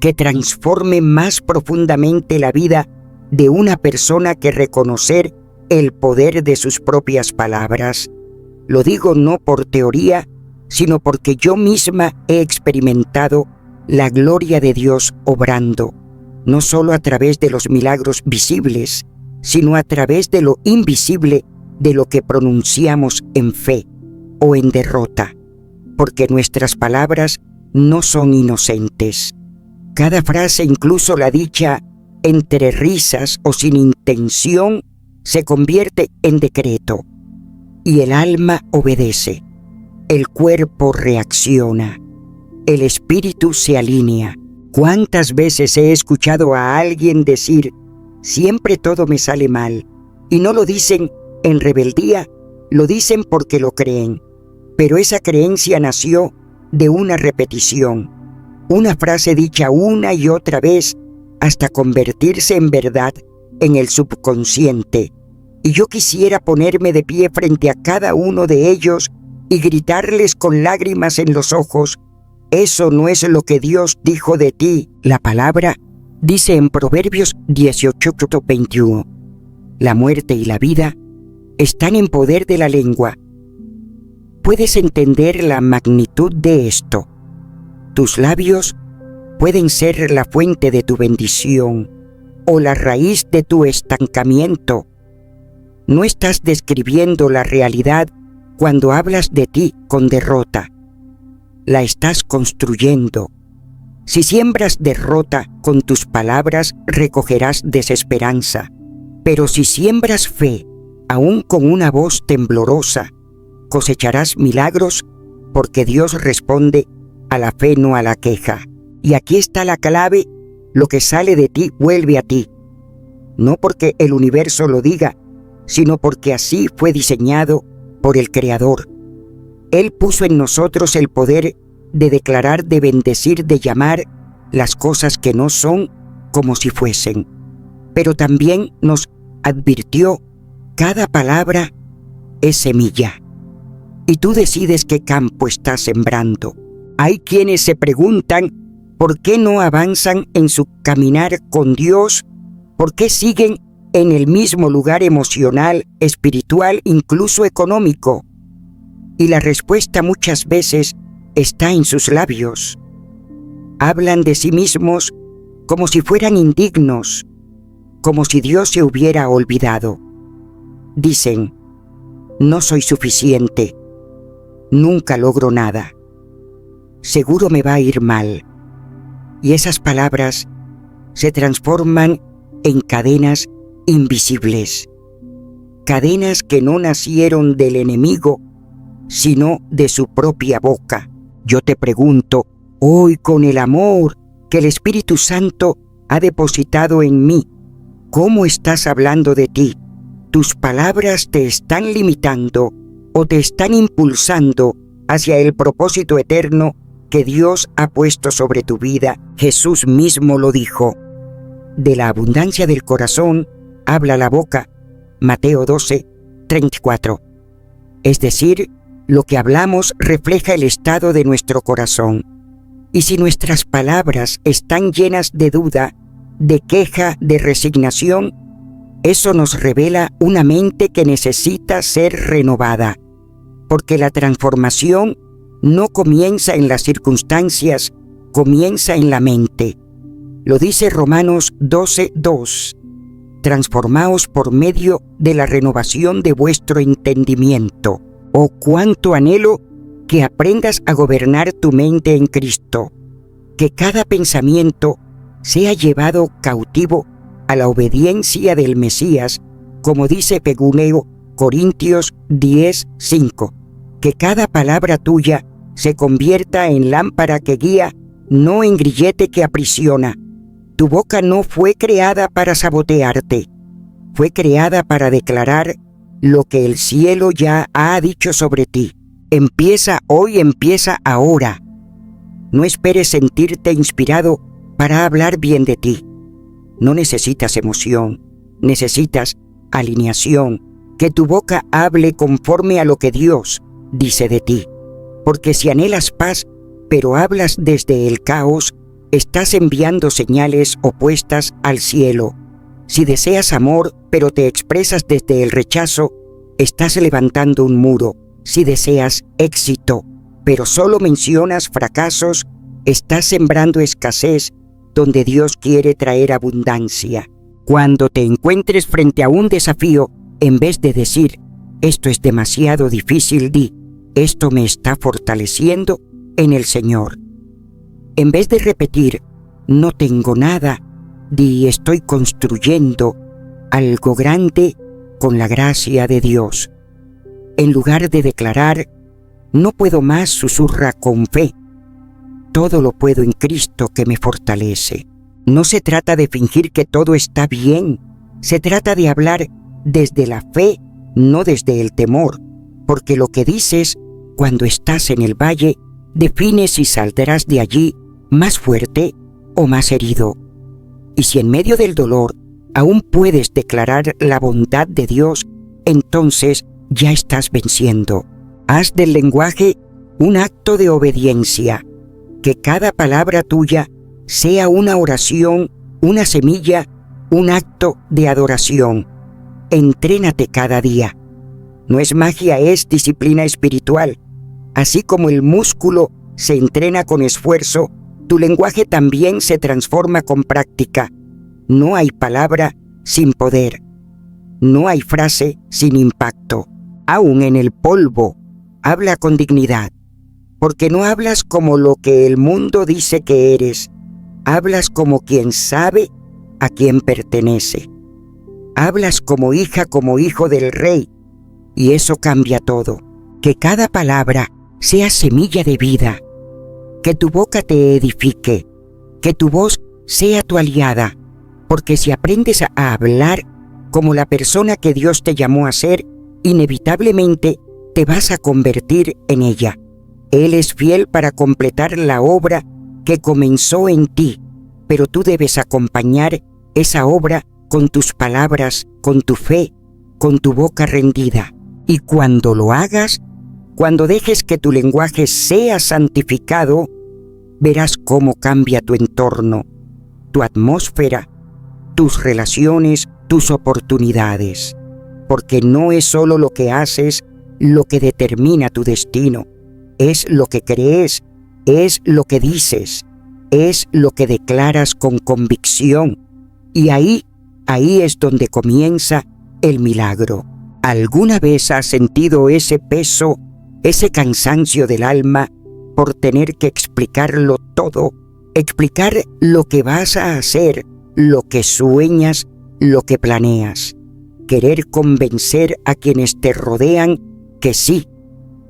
que transforme más profundamente la vida de una persona que reconocer el poder de sus propias palabras. Lo digo no por teoría, sino porque yo misma he experimentado la gloria de Dios obrando, no solo a través de los milagros visibles, sino a través de lo invisible de lo que pronunciamos en fe o en derrota, porque nuestras palabras no son inocentes. Cada frase, incluso la dicha entre risas o sin intención, se convierte en decreto, y el alma obedece, el cuerpo reacciona, el espíritu se alinea. ¿Cuántas veces he escuchado a alguien decir, siempre todo me sale mal? Y no lo dicen en rebeldía, lo dicen porque lo creen. Pero esa creencia nació de una repetición, una frase dicha una y otra vez hasta convertirse en verdad en el subconsciente. Y yo quisiera ponerme de pie frente a cada uno de ellos y gritarles con lágrimas en los ojos, eso no es lo que Dios dijo de ti. La palabra dice en Proverbios 18:21, la muerte y la vida están en poder de la lengua. ¿Puedes entender la magnitud de esto? Tus labios pueden ser la fuente de tu bendición o la raíz de tu estancamiento. No estás describiendo la realidad cuando hablas de ti con derrota. La estás construyendo. Si siembras derrota con tus palabras, recogerás desesperanza. Pero si siembras fe aún con una voz temblorosa, cosecharás milagros porque Dios responde a la fe, no a la queja. Y aquí está la clave: lo que sale de ti vuelve a ti. No porque el universo lo diga, sino porque así fue diseñado por el Creador. Él puso en nosotros el poder de declarar, de bendecir, de llamar las cosas que no son como si fuesen. Pero también nos advirtió: cada palabra es semilla. Y tú decides qué campo estás sembrando. Hay quienes se preguntan por qué no avanzan en su caminar con Dios, por qué siguen en el mismo lugar emocional, espiritual, incluso económico. Y la respuesta muchas veces está en sus labios. Hablan de sí mismos como si fueran indignos, como si Dios se hubiera olvidado. Dicen: no soy suficiente, nunca logro nada, seguro me va a ir mal. Y esas palabras se transforman en cadenas invisibles, cadenas que no nacieron del enemigo, sino de su propia boca. Yo te pregunto hoy, con el amor que el Espíritu Santo ha depositado en mí, ¿cómo estás hablando de ti? ¿Tus palabras te están limitando o te están impulsando hacia el propósito eterno que Dios ha puesto sobre tu vida? Jesús mismo lo dijo: de la abundancia del corazón habla la boca. Mateo 12:34. Es decir, lo que hablamos refleja el estado de nuestro corazón. Y si nuestras palabras están llenas de duda, de queja, de resignación, eso nos revela una mente que necesita ser renovada. Porque la transformación no comienza en las circunstancias, comienza en la mente. Lo dice Romanos 12:2. Transformaos por medio de la renovación de vuestro entendimiento. Oh, cuánto anhelo que aprendas a gobernar tu mente en Cristo. Que cada pensamiento sea llevado cautivo a la obediencia del Mesías, como dice 2 Corintios 10:5. Que cada palabra tuya se convierta en lámpara que guía, no en grillete que aprisiona. Tu boca no fue creada para sabotearte, fue creada para declarar lo que el cielo ya ha dicho sobre ti. Empieza hoy, empieza ahora. No esperes sentirte inspirado para hablar bien de ti. No necesitas emoción, necesitas alineación, que tu boca hable conforme a lo que Dios dice de ti. Porque si anhelas paz, pero hablas desde el caos, estás enviando señales opuestas al cielo. Si deseas amor, pero te expresas desde el rechazo, estás levantando un muro. Si deseas éxito, pero solo mencionas fracasos, estás sembrando escasez donde Dios quiere traer abundancia. Cuando te encuentres frente a un desafío, en vez de decir: esto es demasiado difícil, di: esto me está fortaleciendo en el Señor. En vez de repetir: no tengo nada, di: estoy construyendo algo grande con la gracia de Dios. En lugar de declarar: no puedo más, susurra con fe: todo lo puedo en Cristo que me fortalece. No se trata de fingir que todo está bien, se trata de hablar desde la fe, no desde el temor, porque lo que dices cuando estás en el valle define si saldrás de allí más fuerte o más herido. Y si en medio del dolor aún puedes declarar la bondad de Dios, entonces ya estás venciendo. Haz del lenguaje un acto de obediencia, que cada palabra tuya sea una oración, una semilla, un acto de adoración. Entrénate cada día. No es magia, es disciplina espiritual. Así como el músculo se entrena con esfuerzo, tu lenguaje también se transforma con práctica. No hay palabra sin poder. No hay frase sin impacto. Aún en el polvo, habla con dignidad, porque no hablas como lo que el mundo dice que eres. Hablas como quien sabe a quién pertenece. Hablas como hija, como hijo del Rey, y eso cambia todo. Que cada palabra sea semilla de vida, que tu boca te edifique, que tu voz sea tu aliada, porque si aprendes a hablar como la persona que Dios te llamó a ser, inevitablemente te vas a convertir en ella. Él es fiel para completar la obra que comenzó en ti, pero tú debes acompañar esa obra con tus palabras, con tu fe, con tu boca rendida. Y cuando lo hagas, cuando dejes que tu lenguaje sea santificado, verás cómo cambia tu entorno, tu atmósfera, tus relaciones, tus oportunidades. Porque no es solo lo que haces lo que determina tu destino, es lo que crees, es lo que dices, es lo que declaras con convicción. Y ahí es donde comienza el milagro. ¿Alguna vez has sentido ese peso, ese cansancio del alma por tener que explicarlo todo? Explicar lo que vas a hacer, lo que sueñas, lo que planeas. Querer convencer a quienes te rodean que sí,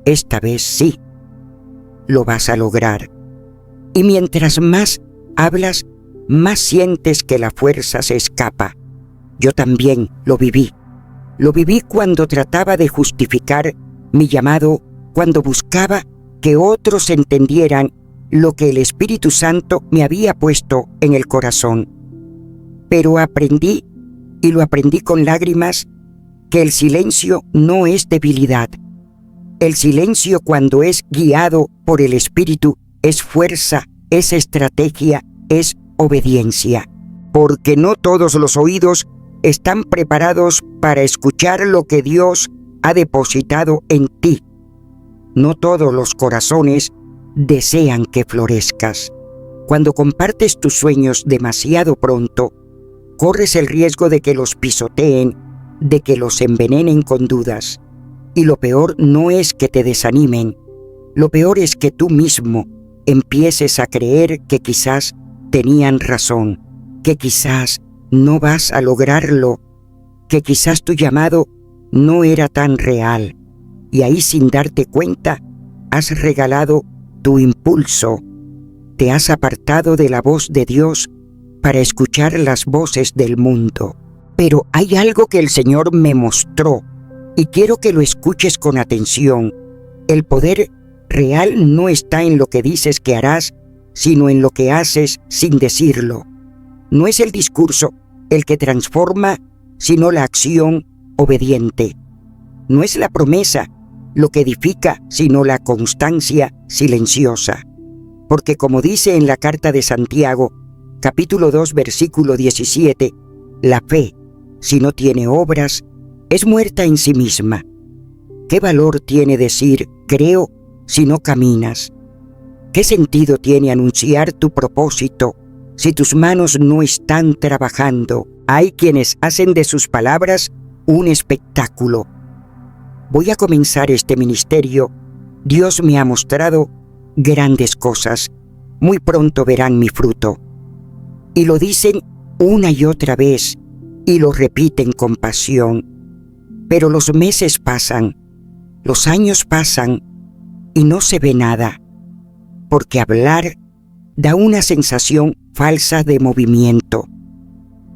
esta vez sí, lo vas a lograr. Y mientras más hablas, más sientes que la fuerza se escapa. Yo también lo viví. Lo viví cuando trataba de justificar mi llamado, cuando buscaba que otros entendieran lo que el Espíritu Santo me había puesto en el corazón. Pero aprendí, y lo aprendí con lágrimas, que el silencio no es debilidad. El silencio, cuando es guiado por el Espíritu, es fuerza, es estrategia, es obediencia. Porque no todos los oídos están preparados para escuchar lo que Dios ha depositado en ti. No todos los corazones desean que florezcas. Cuando compartes tus sueños demasiado pronto, corres el riesgo de que los pisoteen, de que los envenenen con dudas. Y lo peor no es que te desanimen, lo peor es que tú mismo empieces a creer que quizás tenían razón, que quizás no vas a lograrlo, que quizás tu llamado no era tan real. Y ahí, sin darte cuenta, has regalado tu impulso, te has apartado de la voz de Dios para escuchar las voces del mundo. Pero hay algo que el Señor me mostró y quiero que lo escuches con atención. El poder real no está en lo que dices que harás, sino en lo que haces sin decirlo. No es el discurso el que transforma, sino la acción obediente. No es la promesa lo que edifica, sino la constancia silenciosa. Porque como dice en la carta de Santiago, capítulo 2, versículo 17, la fe, si no tiene obras, es muerta en sí misma. ¿Qué valor tiene decir creo si no caminas? ¿Qué sentido tiene anunciar tu propósito si tus manos no están trabajando? Hay quienes hacen de sus palabras un espectáculo. Voy a comenzar este ministerio. Dios me ha mostrado grandes cosas. Muy pronto verán mi fruto. Y lo dicen una y otra vez y lo repiten con pasión. Pero los meses pasan, los años pasan y no se ve nada, porque hablar da una sensación falsa de movimiento.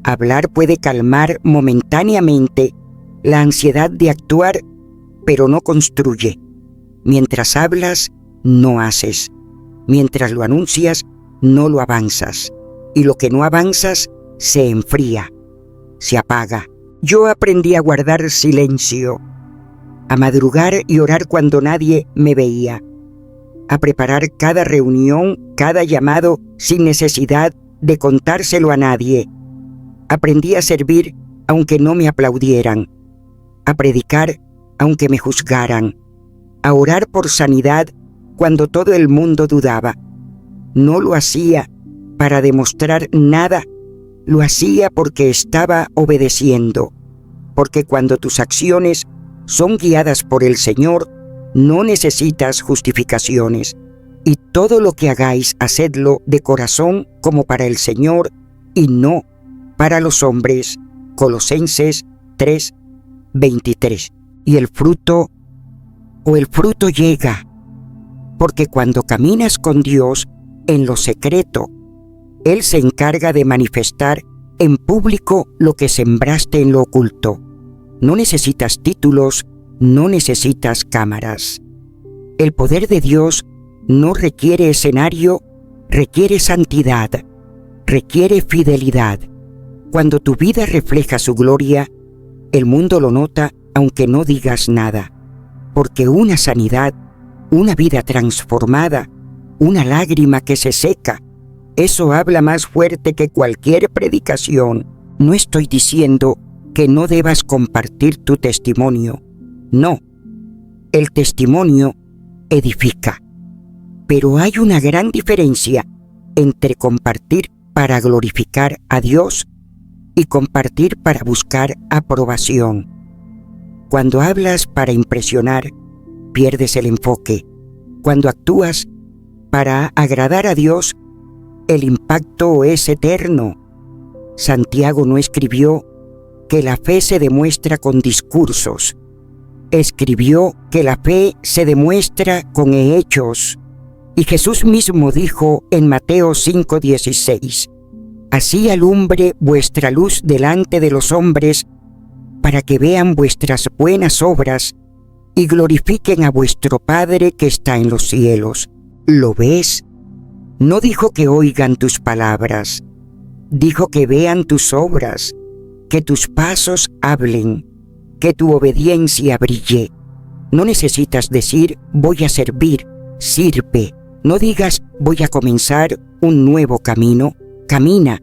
Hablar puede calmar momentáneamente la ansiedad de actuar, pero no construye. Mientras hablas, no haces. Mientras lo anuncias, no lo avanzas. Y lo que no avanzas, se enfría, se apaga. Yo aprendí a guardar silencio, a madrugar y orar cuando nadie me veía, a preparar cada reunión, cada llamado sin necesidad de contárselo a nadie. Aprendí a servir aunque no me aplaudieran, a predicar aunque me juzgaran, a orar por sanidad cuando todo el mundo dudaba. No lo hacía para demostrar nada, lo hacía porque estaba obedeciendo, porque cuando tus acciones son guiadas por el Señor, no necesitas justificaciones. Y todo lo que hagáis, hacedlo de corazón como para el Señor y no para los hombres, Colosenses 3:23. Y el fruto llega, porque cuando caminas con Dios en lo secreto, Él se encarga de manifestar en público lo que sembraste en lo oculto. No necesitas títulos, no necesitas cámaras. El poder de Dios no requiere escenario, requiere santidad, requiere fidelidad. Cuando tu vida refleja su gloria, el mundo lo nota aunque no digas nada, porque una sanidad, una vida transformada, una lágrima que se seca, eso habla más fuerte que cualquier predicación. No estoy diciendo que no debas compartir tu testimonio. No, el testimonio edifica. Pero hay una gran diferencia entre compartir para glorificar a Dios y compartir para buscar aprobación. Cuando hablas para impresionar, pierdes el enfoque. Cuando actúas para agradar a Dios, el impacto es eterno. Santiago no escribió que la fe se demuestra con discursos. Escribió que la fe se demuestra con hechos. Y Jesús mismo dijo en Mateo 5:16, «Así alumbre vuestra luz delante de los hombres, para que vean vuestras buenas obras y glorifiquen a vuestro Padre que está en los cielos». ¿Lo ves? No dijo que oigan tus palabras, dijo que vean tus obras, que tus pasos hablen, que tu obediencia brille. No necesitas decir voy a servir, sirve. No digas voy a comenzar un nuevo camino, camina.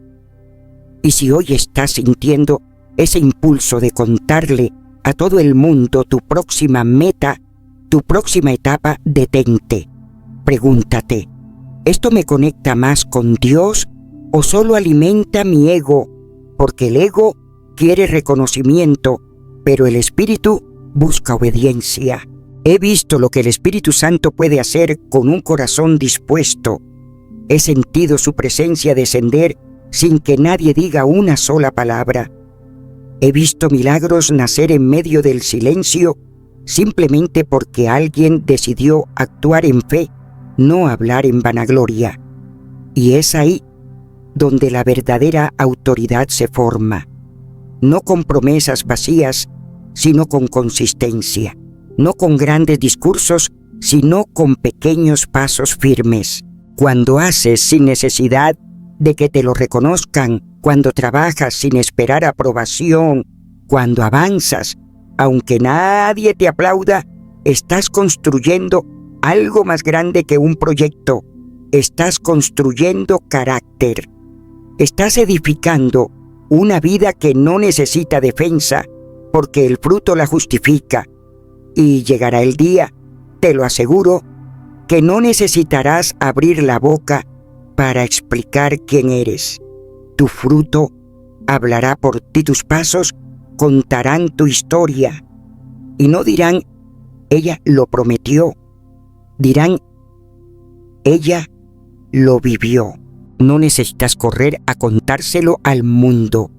Y si hoy estás sintiendo ese impulso de contarle a todo el mundo tu próxima meta, tu próxima etapa, detente. Pregúntate, ¿esto me conecta más con Dios o solo alimenta mi ego? Porque el ego quiere reconocimiento, pero el Espíritu busca obediencia. He visto lo que el Espíritu Santo puede hacer con un corazón dispuesto. He sentido su presencia descender sin que nadie diga una sola palabra. He visto milagros nacer en medio del silencio simplemente porque alguien decidió actuar en fe, no hablar en vanagloria. Y es ahí donde la verdadera autoridad se forma. No con promesas vacías, sino con consistencia. No con grandes discursos, sino con pequeños pasos firmes. Cuando haces sin necesidad de que te lo reconozcan, cuando trabajas sin esperar aprobación, cuando avanzas, aunque nadie te aplauda, estás construyendo algo más grande que un proyecto. Estás construyendo carácter. Estás edificando una vida que no necesita defensa, porque el fruto la justifica. Y llegará el día, te lo aseguro, que no necesitarás abrir la boca para explicar quién eres. Tu fruto hablará por ti, tus pasos contarán tu historia. Y no dirán, ella lo prometió. Dirán, ella lo vivió. No necesitas correr a contárselo al mundo.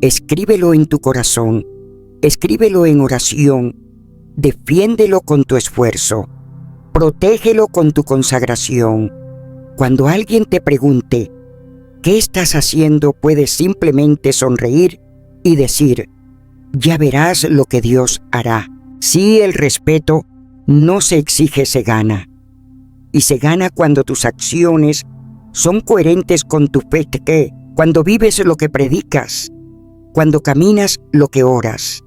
Escríbelo en tu corazón. Escríbelo en oración. Defiéndelo con tu esfuerzo. Protégelo con tu consagración. Cuando alguien te pregunte, ¿qué estás haciendo?, puedes simplemente sonreír y decir, ya verás lo que Dios hará. Sí, el respeto no se exige, se gana. Y se gana cuando tus acciones son coherentes con tu fe, cuando vives lo que predicas, cuando caminas lo que oras.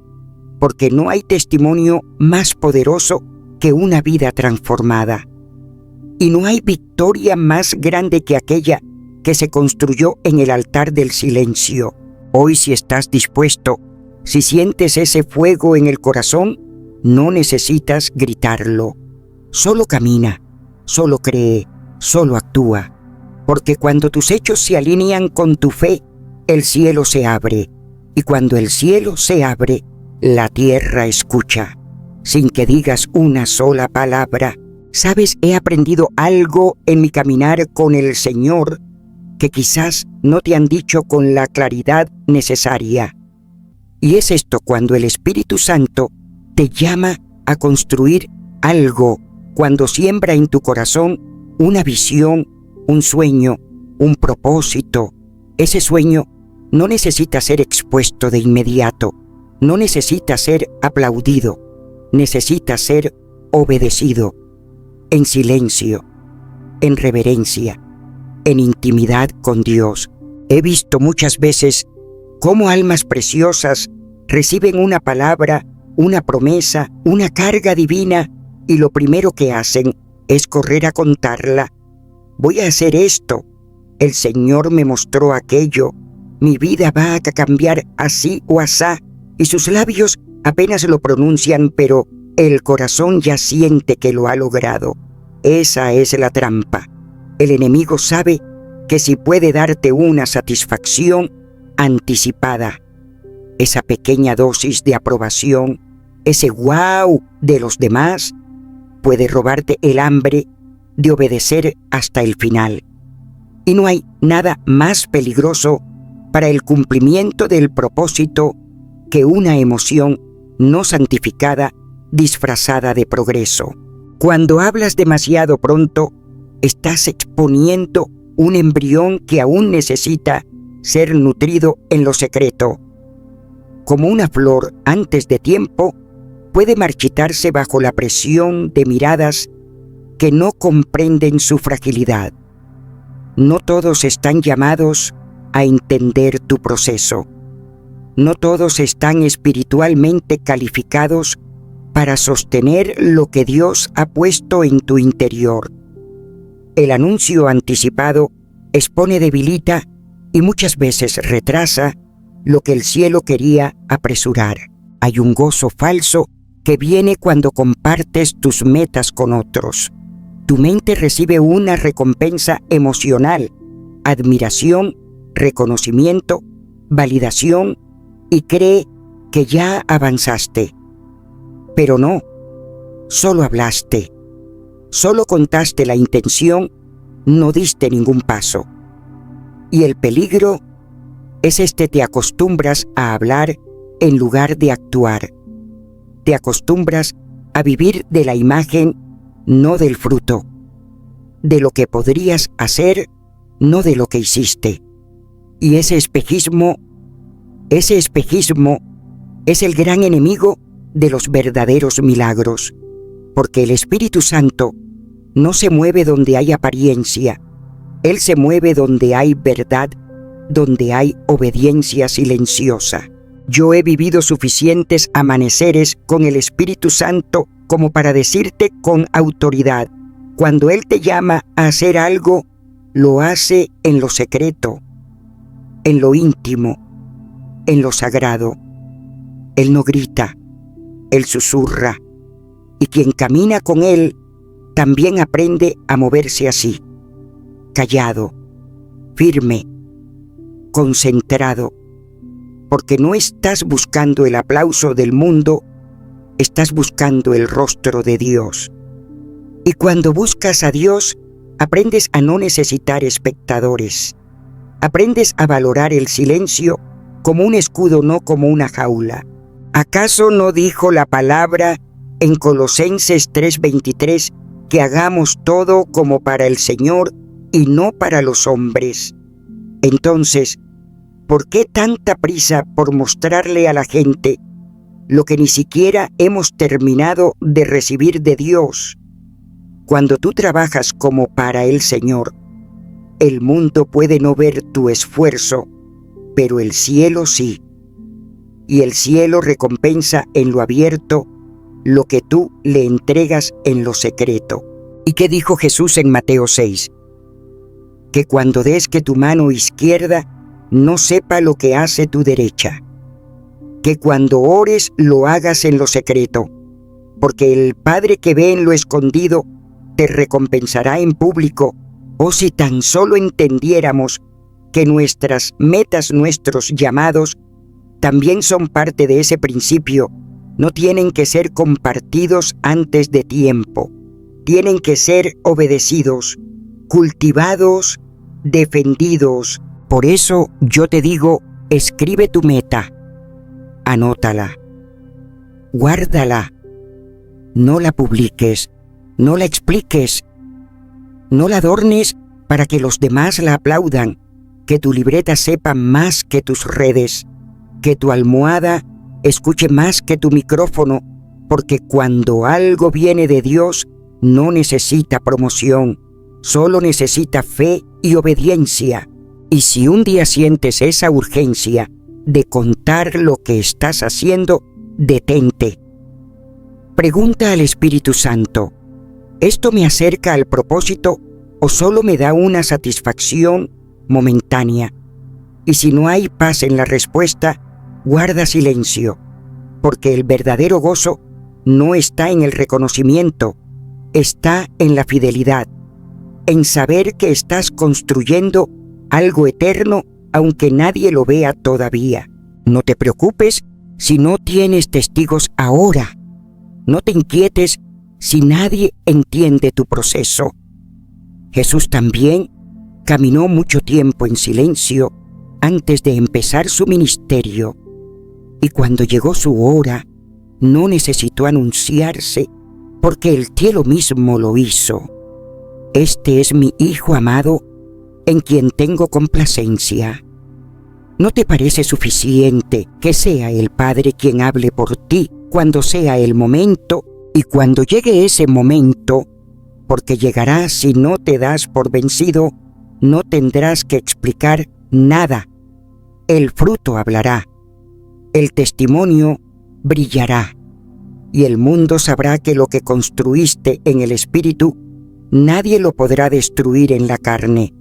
Porque no hay testimonio más poderoso que una vida transformada. Y no hay victoria más grande que aquella que se construyó en el altar del silencio. Hoy, si estás dispuesto, si sientes ese fuego en el corazón, no necesitas gritarlo. Solo camina, solo cree, solo actúa. Porque cuando tus hechos se alinean con tu fe, el cielo se abre. Y cuando el cielo se abre, la tierra escucha. Sin que digas una sola palabra. ¿Sabes? He aprendido algo en mi caminar con el Señor que quizás no te han dicho con la claridad necesaria. Y es esto cuando el Espíritu Santo te llama a construir algo, cuando siembra en tu corazón una visión, un sueño, un propósito. Ese sueño no necesita ser expuesto de inmediato, no necesita ser aplaudido, necesita ser obedecido, en silencio, en reverencia, en intimidad con Dios. He visto muchas veces cómo almas preciosas reciben una palabra, una promesa, una carga divina, y lo primero que hacen es correr a contarla. Voy a hacer esto, el Señor me mostró aquello, mi vida va a cambiar así o asá, y sus labios apenas lo pronuncian, pero el corazón ya siente que lo ha logrado. Esa es la trampa. El enemigo sabe que si puede darte una satisfacción anticipada, esa pequeña dosis de aprobación, ese wow de los demás, puede robarte el hambre de obedecer hasta el final. Y no hay nada más peligroso para el cumplimiento del propósito que una emoción no santificada disfrazada de progreso. Cuando hablas demasiado pronto, estás exponiendo un embrión que aún necesita ser nutrido en lo secreto. Como una flor antes de tiempo, puede marchitarse bajo la presión de miradas que no comprenden su fragilidad. No todos están llamados a entender tu proceso. No todos están espiritualmente calificados para sostener lo que Dios ha puesto en tu interior. El anuncio anticipado expone, debilita y muchas veces retrasa lo que el cielo quería apresurar. Hay un gozo falso que viene cuando compartes tus metas con otros. Tu mente recibe una recompensa emocional, admiración, reconocimiento, validación, y cree que ya avanzaste. Pero no, solo hablaste, solo contaste la intención, no diste ningún paso. Y el peligro es te acostumbras a hablar en lugar de actuar. Te acostumbras a vivir de la imagen, no del fruto. De lo que podrías hacer, no de lo que hiciste. Y ese espejismo es el gran enemigo de los verdaderos milagros, porque el Espíritu Santo no se mueve donde hay apariencia. Él se mueve donde hay verdad, donde hay obediencia silenciosa. Yo he vivido suficientes amaneceres con el Espíritu Santo como para decirte con autoridad, cuando Él te llama a hacer algo, lo hace en lo secreto, en lo íntimo, en lo sagrado. Él no grita, Él susurra, y quien camina con Él también aprende a moverse así, callado, firme, concentrado, porque no estás buscando el aplauso del mundo, estás buscando el rostro de Dios. Y cuando buscas a Dios, aprendes a no necesitar espectadores. Aprendes a valorar el silencio como un escudo, no como una jaula. ¿Acaso no dijo la palabra en Colosenses 3:23 que hagamos todo como para el Señor y no para los hombres? Entonces, ¿por qué tanta prisa por mostrarle a la gente lo que ni siquiera hemos terminado de recibir de Dios? Cuando tú trabajas como para el Señor, el mundo puede no ver tu esfuerzo, pero el cielo sí. Y el cielo recompensa en lo abierto lo que tú le entregas en lo secreto. ¿Y qué dijo Jesús en Mateo 6? Que cuando des que tu mano izquierda no sepa lo que hace tu derecha. Que cuando ores lo hagas en lo secreto, porque el Padre que ve en lo escondido te recompensará en público. O si tan solo entendiéramos que nuestras metas, nuestros llamados, también son parte de ese principio, no tienen que ser compartidos antes de tiempo, tienen que ser obedecidos, cultivados, defendidos. Por eso yo te digo, escribe tu meta, anótala, guárdala, no la publiques, no la expliques, no la adornes para que los demás la aplaudan, que tu libreta sepa más que tus redes, que tu almohada escuche más que tu micrófono, porque cuando algo viene de Dios, no necesita promoción, solo necesita fe y obediencia. Y si un día sientes esa urgencia de contar lo que estás haciendo, detente. Pregunta al Espíritu Santo, ¿esto me acerca al propósito o solo me da una satisfacción momentánea? Y si no hay paz en la respuesta, guarda silencio, porque el verdadero gozo no está en el reconocimiento, está en la fidelidad, en saber que estás construyendo algo eterno aunque nadie lo vea todavía. No te preocupes si no tienes testigos ahora. No te inquietes si nadie entiende tu proceso. Jesús también caminó mucho tiempo en silencio antes de empezar su ministerio, y cuando llegó su hora, no necesitó anunciarse porque el cielo mismo lo hizo. Este es mi Hijo amado, en quien tengo complacencia. ¿No te parece suficiente que sea el Padre quien hable por ti cuando sea el momento? Y cuando llegue ese momento, porque llegará si no te das por vencido, no tendrás que explicar nada. El fruto hablará, el testimonio brillará, y el mundo sabrá que lo que construiste en el Espíritu, nadie lo podrá destruir en la carne,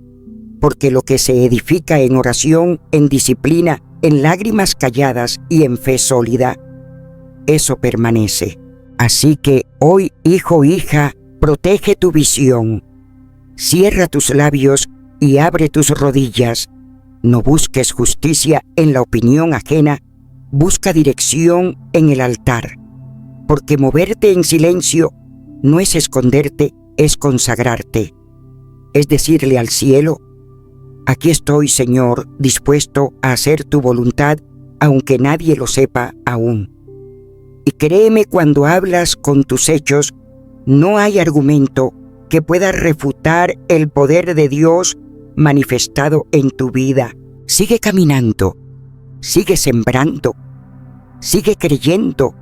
porque lo que se edifica en oración, en disciplina, en lágrimas calladas y en fe sólida, eso permanece. Así que hoy, hijo, hija, protege tu visión. Cierra tus labios y abre tus rodillas. No busques justicia en la opinión ajena, busca dirección en el altar. Porque moverte en silencio no es esconderte, es consagrarte. Es decirle al cielo, aquí estoy, Señor, dispuesto a hacer tu voluntad, aunque nadie lo sepa aún. Y créeme, cuando hablas con tus hechos, no hay argumento que pueda refutar el poder de Dios manifestado en tu vida. Sigue caminando, sigue sembrando, sigue creyendo.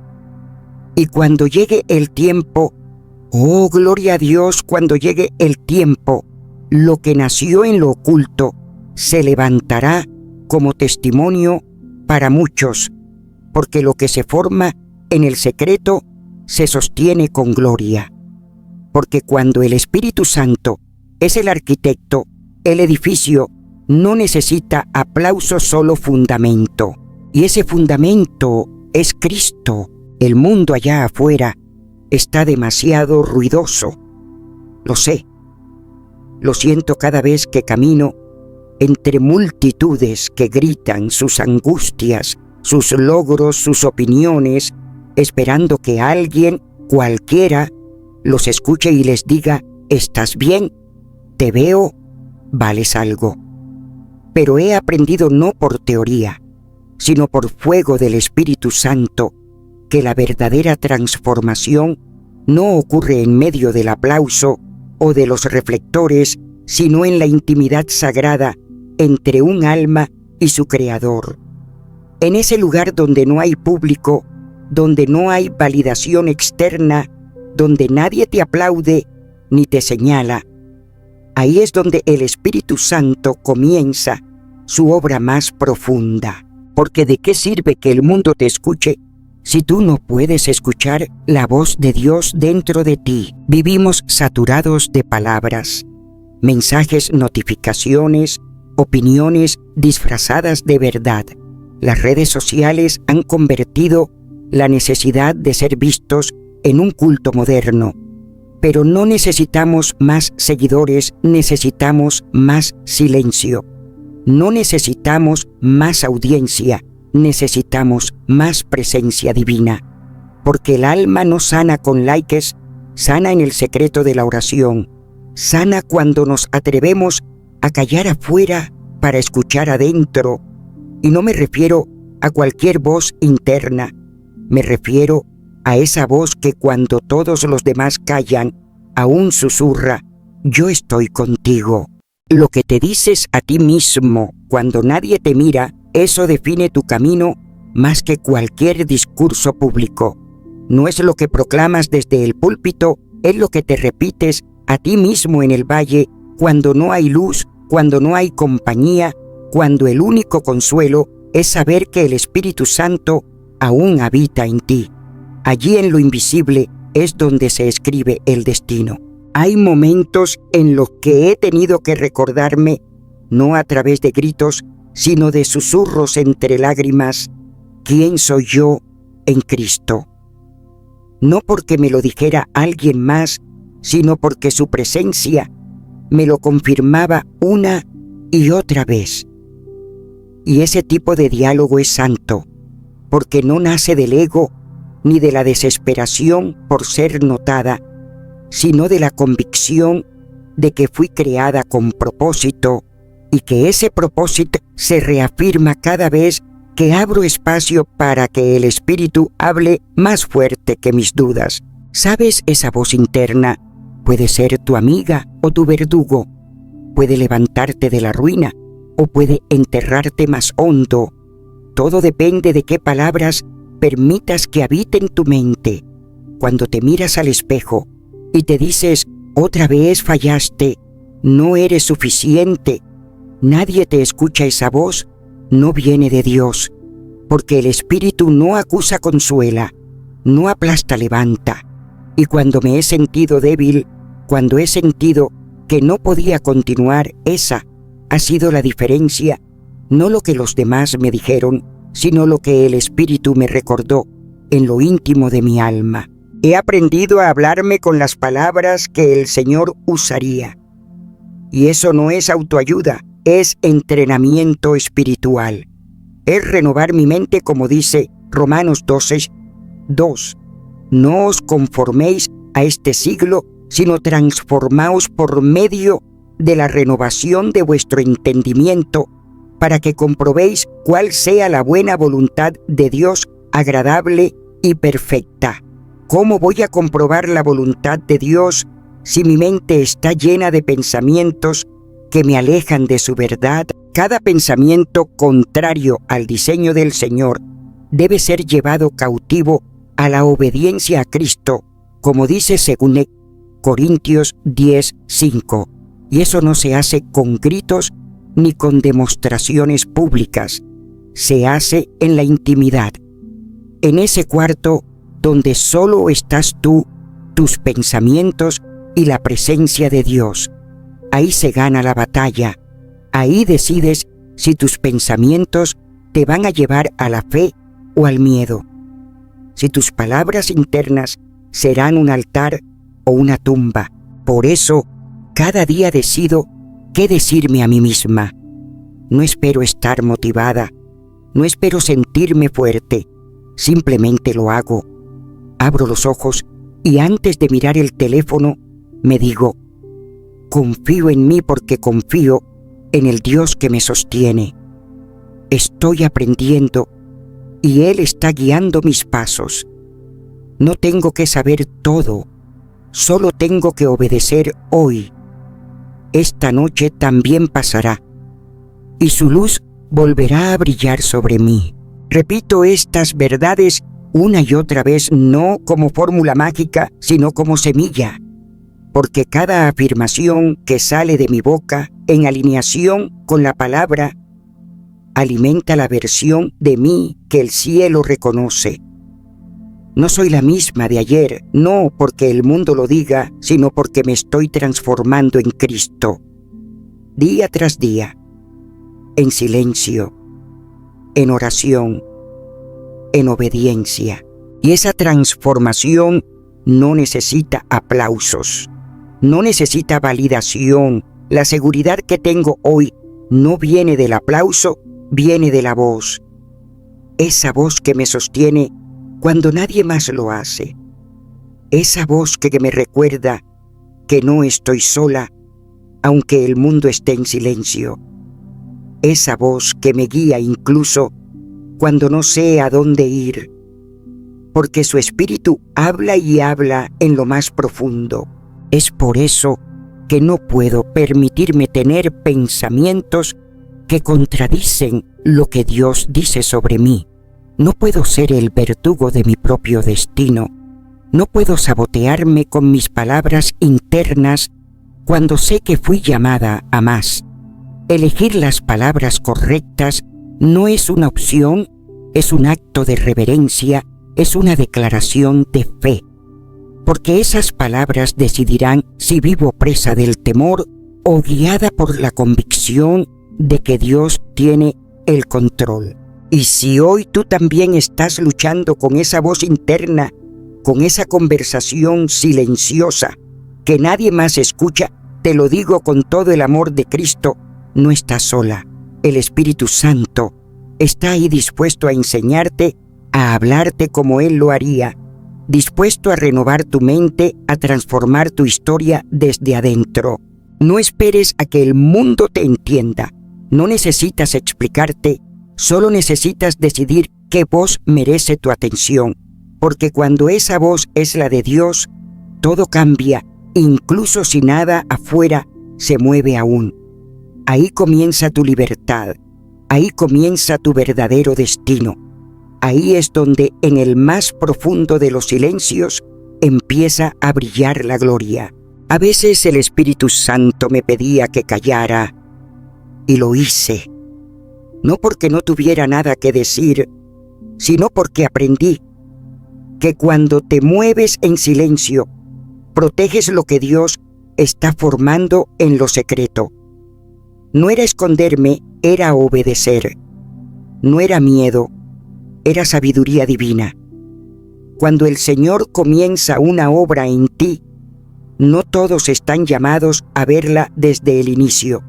Y cuando llegue el tiempo, oh gloria a Dios, cuando llegue el tiempo, lo que nació en lo oculto se levantará como testimonio para muchos, porque lo que se forma en el secreto se sostiene con gloria. Porque cuando el Espíritu Santo es el arquitecto, el edificio no necesita aplauso, solo fundamento. Y ese fundamento es Cristo. El mundo allá afuera está demasiado ruidoso. Lo sé. Lo siento cada vez que camino entre multitudes que gritan sus angustias, sus logros, sus opiniones, esperando que alguien, cualquiera, los escuche y les diga, ¿estás bien? ¿Te veo? ¿Vales algo? Pero he aprendido no por teoría, sino por fuego del Espíritu Santo, que la verdadera transformación no ocurre en medio del aplauso o de los reflectores, sino en la intimidad sagrada entre un alma y su Creador. En ese lugar donde no hay público, donde no hay validación externa, donde nadie te aplaude ni te señala, ahí es donde el Espíritu Santo comienza su obra más profunda. Porque ¿de qué sirve que el mundo te escuche si tú no puedes escuchar la voz de Dios dentro de ti? Vivimos saturados de palabras, mensajes, notificaciones, opiniones disfrazadas de verdad. Las redes sociales han convertido la necesidad de ser vistos en un culto moderno. Pero no necesitamos más seguidores, necesitamos más silencio. No necesitamos más audiencia, necesitamos más presencia divina. Porque el alma no sana con likes, sana en el secreto de la oración. Sana cuando nos atrevemos a callar afuera para escuchar adentro. Y no me refiero a cualquier voz interna. Me refiero a esa voz que cuando todos los demás callan, aún susurra: yo estoy contigo. Lo que te dices a ti mismo cuando nadie te mira, eso define tu camino más que cualquier discurso público. No es lo que proclamas desde el púlpito, es lo que te repites a ti mismo en el valle cuando no hay luz, cuando no hay compañía, cuando el único consuelo es saber que el Espíritu Santo aún habita en ti. Allí en lo invisible es donde se escribe el destino. Hay momentos en los que he tenido que recordarme, no a través de gritos, sino de susurros entre lágrimas, quién soy yo en Cristo. No porque me lo dijera alguien más, sino porque su presencia me lo confirmaba una y otra vez. Y ese tipo de diálogo es santo, porque no nace del ego ni de la desesperación por ser notada, sino de la convicción de que fui creada con propósito y que ese propósito se reafirma cada vez que abro espacio para que el Espíritu hable más fuerte que mis dudas. ¿Sabes? Esa voz interna puede ser tu amiga o tu verdugo, puede levantarte de la ruina o puede enterrarte más hondo. Todo depende de qué palabras permitas que habiten tu mente. Cuando te miras al espejo y te dices: otra vez fallaste, no eres suficiente, nadie te escucha, esa voz no viene de Dios, porque el Espíritu no acusa, consuela, no aplasta, levanta. Y cuando me he sentido débil, cuando he sentido que no podía continuar, esa ha sido la diferencia, no lo que los demás me dijeron, sino lo que el Espíritu me recordó en lo íntimo de mi alma. He aprendido a hablarme con las palabras que el Señor usaría. Y eso no es autoayuda, es entrenamiento espiritual. Es renovar mi mente, como dice Romanos 12:2. No os conforméis a este siglo, sino transformaos por medio de la renovación de vuestro entendimiento, para que comprobéis cuál sea la buena voluntad de Dios, agradable y perfecta. ¿Cómo voy a comprobar la voluntad de Dios si mi mente está llena de pensamientos que me alejan de su verdad? Cada pensamiento contrario al diseño del Señor debe ser llevado cautivo a la obediencia a Cristo, como dice 2 Corintios 10:5. Y eso no se hace con gritos ni con demostraciones públicas. Se hace en la intimidad, en ese cuarto donde solo estás tú, tus pensamientos y la presencia de Dios. Ahí se gana la batalla. Ahí decides si tus pensamientos te van a llevar a la fe o al miedo. Si tus palabras internas serán un altar o una tumba. Por eso, cada día decido qué decirme a mí misma. No espero estar motivada, no espero sentirme fuerte, simplemente lo hago. Abro los ojos y antes de mirar el teléfono me digo: confío en mí porque confío en el Dios que me sostiene. Estoy aprendiendo y Él está guiando mis pasos. No tengo que saber todo, solo tengo que obedecer hoy. Esta noche también pasará y su luz volverá a brillar sobre mí. Repito estas verdades una y otra vez, no como fórmula mágica, sino como semilla, porque cada afirmación que sale de mi boca en alineación con la palabra alimenta la versión de mí que el cielo reconoce. No soy la misma de ayer, no porque el mundo lo diga, sino porque me estoy transformando en Cristo, día tras día, en silencio, en oración, en obediencia. Y esa transformación no necesita aplausos, no necesita validación. La seguridad que tengo hoy no viene del aplauso, viene de la voz. Esa voz que me sostiene cuando nadie más lo hace. Esa voz que me recuerda que no estoy sola, aunque el mundo esté en silencio. Esa voz que me guía incluso cuando no sé a dónde ir, porque su espíritu habla y habla en lo más profundo. Es por eso que no puedo permitirme tener pensamientos que contradicen lo que Dios dice sobre mí. No puedo ser el verdugo de mi propio destino. No puedo sabotearme con mis palabras internas cuando sé que fui llamada a más. Elegir las palabras correctas no es una opción, es un acto de reverencia, es una declaración de fe. Porque esas palabras decidirán si vivo presa del temor o guiada por la convicción de que Dios tiene el control. Y si hoy tú también estás luchando con esa voz interna, con esa conversación silenciosa que nadie más escucha, te lo digo con todo el amor de Cristo, no estás sola. El Espíritu Santo está ahí dispuesto a enseñarte, a hablarte como Él lo haría, dispuesto a renovar tu mente, a transformar tu historia desde adentro. No esperes a que el mundo te entienda. No necesitas explicarte, solo necesitas decidir qué voz merece tu atención, porque cuando esa voz es la de Dios, todo cambia, incluso si nada afuera se mueve aún. Ahí comienza tu libertad, ahí comienza tu verdadero destino. Ahí es donde en el más profundo de los silencios empieza a brillar la gloria. A veces el Espíritu Santo me pedía que callara y lo hice. No porque no tuviera nada que decir, sino porque aprendí que cuando te mueves en silencio, proteges lo que Dios está formando en lo secreto. No era esconderme, era obedecer. No era miedo, era sabiduría divina. Cuando el Señor comienza una obra en ti, no todos están llamados a verla desde el inicio,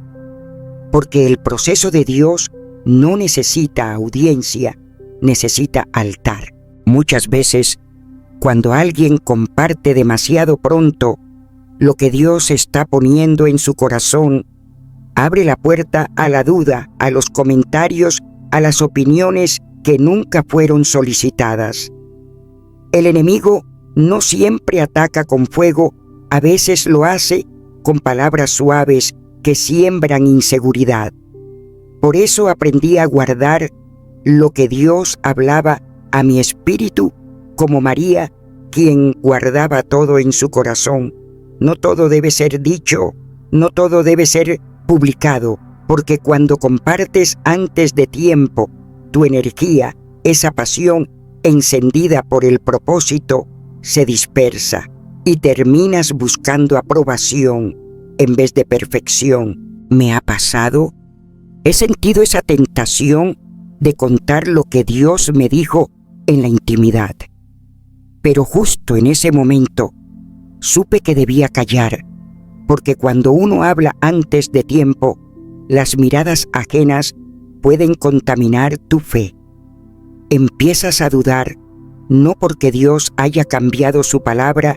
porque el proceso de Dios no necesita audiencia, necesita altar. Muchas veces, cuando alguien comparte demasiado pronto lo que Dios está poniendo en su corazón, abre la puerta a la duda, a los comentarios, a las opiniones que nunca fueron solicitadas. El enemigo no siempre ataca con fuego, a veces lo hace con palabras suaves que siembran inseguridad. Por eso aprendí a guardar lo que Dios hablaba a mi espíritu, como María, quien guardaba todo en su corazón. No todo debe ser dicho, no todo debe ser publicado, porque cuando compartes antes de tiempo tu energía, esa pasión encendida por el propósito, se dispersa y terminas buscando aprobación en vez de perfección. ¿Me ha pasado? He sentido esa tentación de contar lo que Dios me dijo en la intimidad. Pero justo en ese momento supe que debía callar, porque cuando uno habla antes de tiempo, las miradas ajenas pueden contaminar tu fe. Empiezas a dudar, no porque Dios haya cambiado su palabra,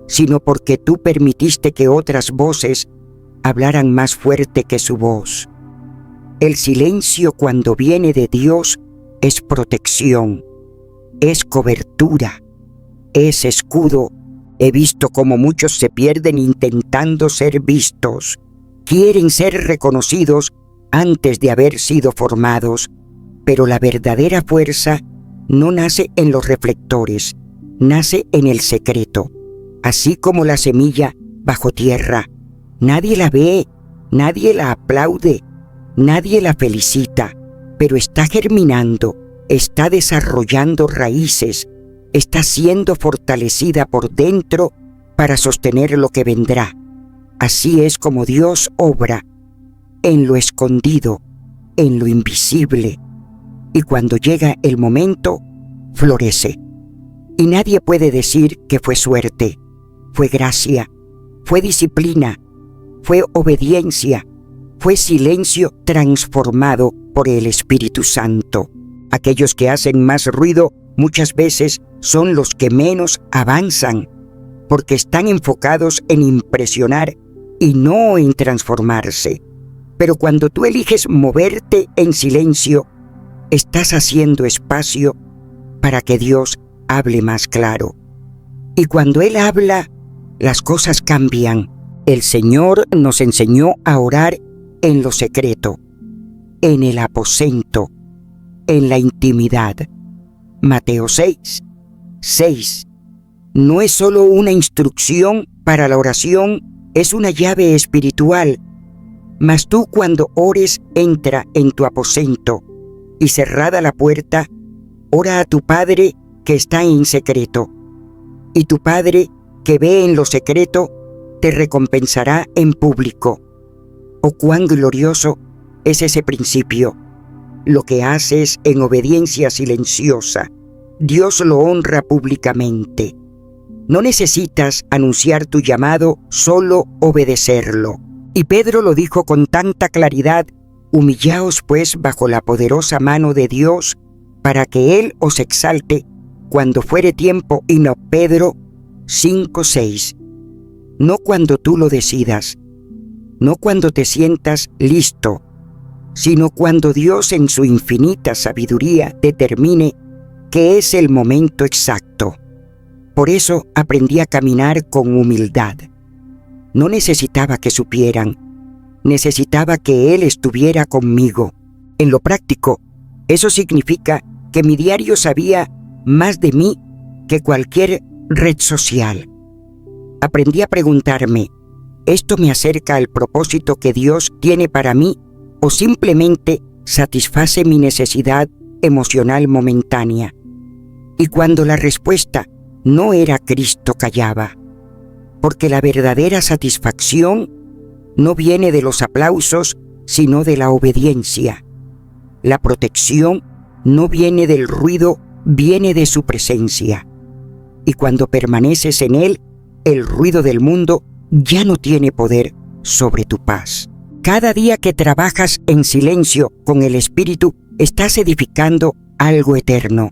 sino porque tú permitiste que otras voces hablaran más fuerte que su voz. El silencio cuando viene de Dios es protección, es cobertura, es escudo. He visto cómo muchos se pierden intentando ser vistos. Quieren ser reconocidos antes de haber sido formados, pero la verdadera fuerza no nace en los reflectores, nace en el secreto. Así como la semilla bajo tierra, nadie la ve, nadie la aplaude, nadie la felicita, pero está germinando, está desarrollando raíces, está siendo fortalecida por dentro para sostener lo que vendrá. Así es como Dios obra, en lo escondido, en lo invisible, y cuando llega el momento, florece. Y nadie puede decir que fue suerte, fue gracia, fue disciplina, fue obediencia, fue silencio transformado por el Espíritu Santo. Aquellos que hacen más ruido muchas veces son los que menos avanzan, porque están enfocados en impresionar y no en transformarse. Pero cuando tú eliges moverte en silencio, estás haciendo espacio para que Dios hable más claro. Y cuando Él habla, las cosas cambian. El Señor nos enseñó a orar en lo secreto, en el aposento, en la intimidad. Mateo 6:6. No es solo una instrucción para la oración, es una llave espiritual. Mas tú, cuando ores, entra en tu aposento y cerrada la puerta, ora a tu Padre que está en secreto. Y tu Padre que ve en lo secreto te recompensará en público. Oh, cuán glorioso es ese principio. Lo que haces en obediencia silenciosa, Dios lo honra públicamente. No necesitas anunciar tu llamado, solo obedecerlo. Y Pedro lo dijo con tanta claridad: humillaos pues bajo la poderosa mano de Dios, para que Él os exalte cuando fuere tiempo. Y no, Pedro 5:6. No cuando tú lo decidas, no cuando te sientas listo, sino cuando Dios en su infinita sabiduría determine que es el momento exacto. Por eso aprendí a caminar con humildad. No necesitaba que supieran, necesitaba que Él estuviera conmigo. En lo práctico, eso significa que mi diario sabía más de mí que cualquier red social. Aprendí a preguntarme: ¿esto me acerca al propósito que Dios tiene para mí o simplemente satisface mi necesidad emocional momentánea? Y cuando la respuesta no era Cristo, callaba, porque la verdadera satisfacción no viene de los aplausos, sino de la obediencia. La protección no viene del ruido, viene de su presencia. Y cuando permaneces en Él, el ruido del mundo ya no tiene poder sobre tu paz. Cada día que trabajas en silencio con el Espíritu, estás edificando algo eterno,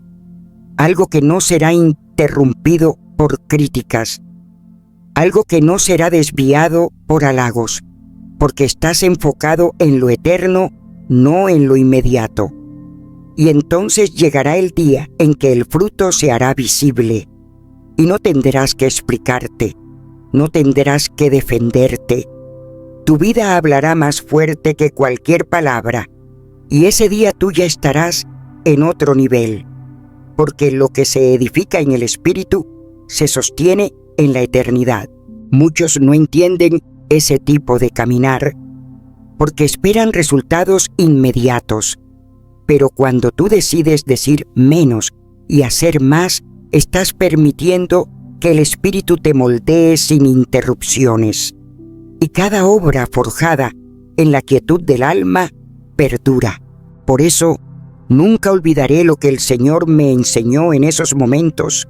algo que no será interrumpido por críticas, algo que no será desviado por halagos, porque estás enfocado en lo eterno, no en lo inmediato. Y entonces llegará el día en que el fruto se hará visible, y no tendrás que explicarte, no tendrás que defenderte. Tu vida hablará más fuerte que cualquier palabra, y ese día tú ya estarás en otro nivel, porque lo que se edifica en el Espíritu se sostiene en la eternidad. Muchos no entienden ese tipo de caminar, porque esperan resultados inmediatos. Pero cuando tú decides decir menos y hacer más, estás permitiendo que el Espíritu te moldee sin interrupciones. Y cada obra forjada en la quietud del alma perdura. Por eso, nunca olvidaré lo que el Señor me enseñó en esos momentos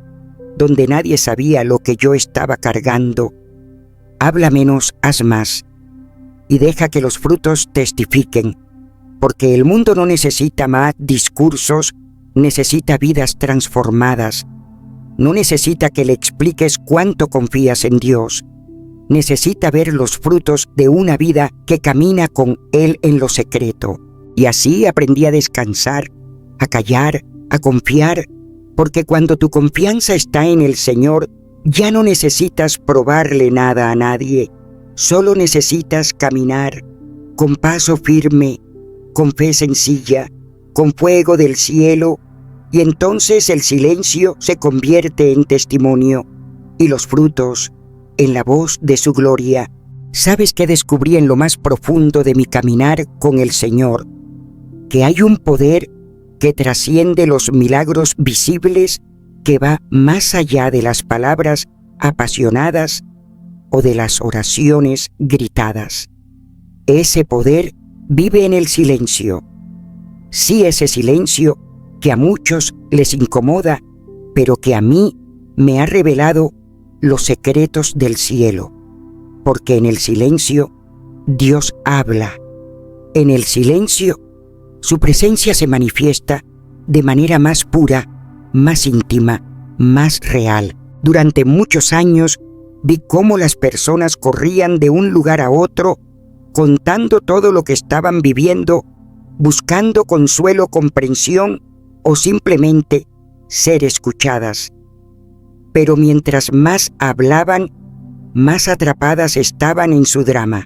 donde nadie sabía lo que yo estaba cargando. Habla menos, haz más, y deja que los frutos testifiquen, porque el mundo no necesita más discursos, necesita vidas transformadas. No necesita que le expliques cuánto confías en Dios. Necesita ver los frutos de una vida que camina con Él en lo secreto. Y así aprendí a descansar, a callar, a confiar, porque cuando tu confianza está en el Señor, ya no necesitas probarle nada a nadie. Solo necesitas caminar con paso firme, con fe sencilla, con fuego del cielo, y entonces el silencio se convierte en testimonio y los frutos en la voz de su gloria. ¿Sabes qué descubrí en lo más profundo de mi caminar con el Señor? Que hay un poder que trasciende los milagros visibles, que va más allá de las palabras apasionadas o de las oraciones gritadas. Ese poder vive en el silencio. Sí, ese silencio que a muchos les incomoda, pero que a mí me ha revelado los secretos del cielo, porque en el silencio Dios habla. En el silencio su presencia se manifiesta de manera más pura, más íntima, más real. Durante muchos años vi cómo las personas corrían de un lugar a otro contando todo lo que estaban viviendo buscando consuelo, comprensión o simplemente ser escuchadas. Pero mientras más hablaban, más atrapadas estaban en su drama.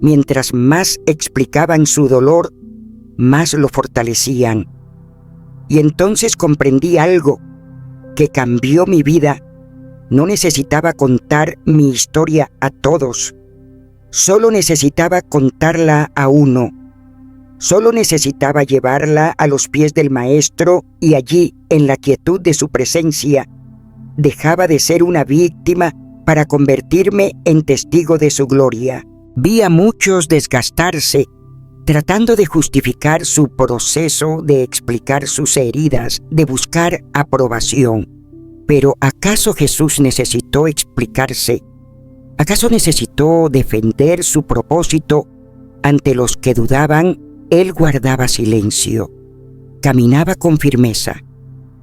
Mientras más explicaban su dolor, más lo fortalecían. Y entonces comprendí algo que cambió mi vida. No necesitaba contar mi historia a todos. Solo necesitaba contarla a uno. Solo necesitaba llevarla a los pies del Maestro y allí, en la quietud de su presencia, dejaba de ser una víctima para convertirme en testigo de su gloria. Vi a muchos desgastarse, tratando de justificar su proceso, de explicar sus heridas, de buscar aprobación. Pero ¿acaso Jesús necesitó explicarse? ¿Acaso necesitó defender su propósito ante los que dudaban? Él guardaba silencio, caminaba con firmeza,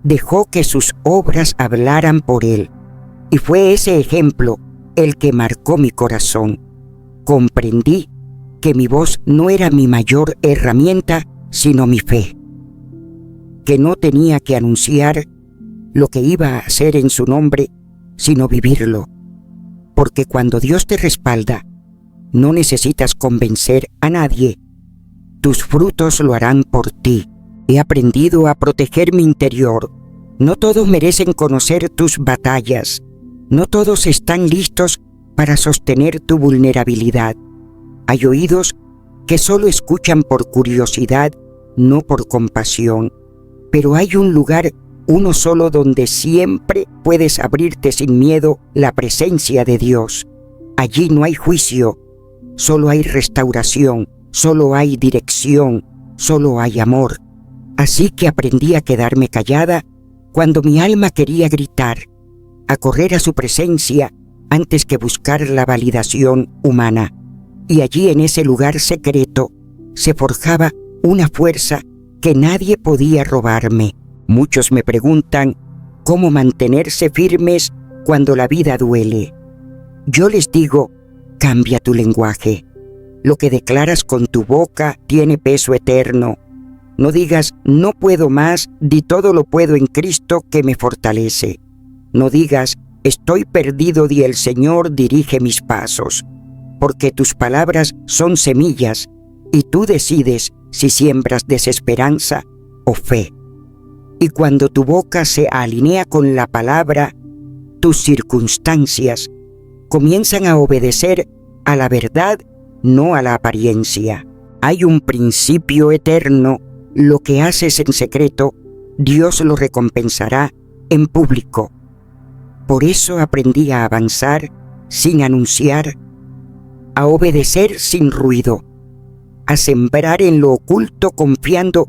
dejó que sus obras hablaran por él, y fue ese ejemplo el que marcó mi corazón. Comprendí que mi voz no era mi mayor herramienta, sino mi fe, que no tenía que anunciar lo que iba a hacer en su nombre, sino vivirlo, porque cuando Dios te respalda, no necesitas convencer a nadie. Tus frutos lo harán por ti. He aprendido a proteger mi interior. No todos merecen conocer tus batallas. No todos están listos para sostener tu vulnerabilidad. Hay oídos que solo escuchan por curiosidad, no por compasión. Pero hay un lugar, uno solo, donde siempre puedes abrirte sin miedo la presencia de Dios. Allí no hay juicio, solo hay restauración. Solo hay dirección, solo hay amor. Así que aprendí a quedarme callada cuando mi alma quería gritar, a correr a su presencia antes que buscar la validación humana. Y allí, en ese lugar secreto, se forjaba una fuerza que nadie podía robarme. Muchos me preguntan cómo mantenerse firmes cuando la vida duele. Yo les digo, cambia tu lenguaje. Lo que declaras con tu boca tiene peso eterno. No digas, no puedo más, di todo lo puedo en Cristo que me fortalece. No digas, estoy perdido, di el Señor dirige mis pasos. Porque tus palabras son semillas y tú decides si siembras desesperanza o fe. Y cuando tu boca se alinea con la palabra, tus circunstancias comienzan a obedecer a la verdad, no a la apariencia. Hay un principio eterno. Lo que haces en secreto, Dios lo recompensará en público. Por eso aprendí a avanzar sin anunciar, a obedecer sin ruido, a sembrar en lo oculto confiando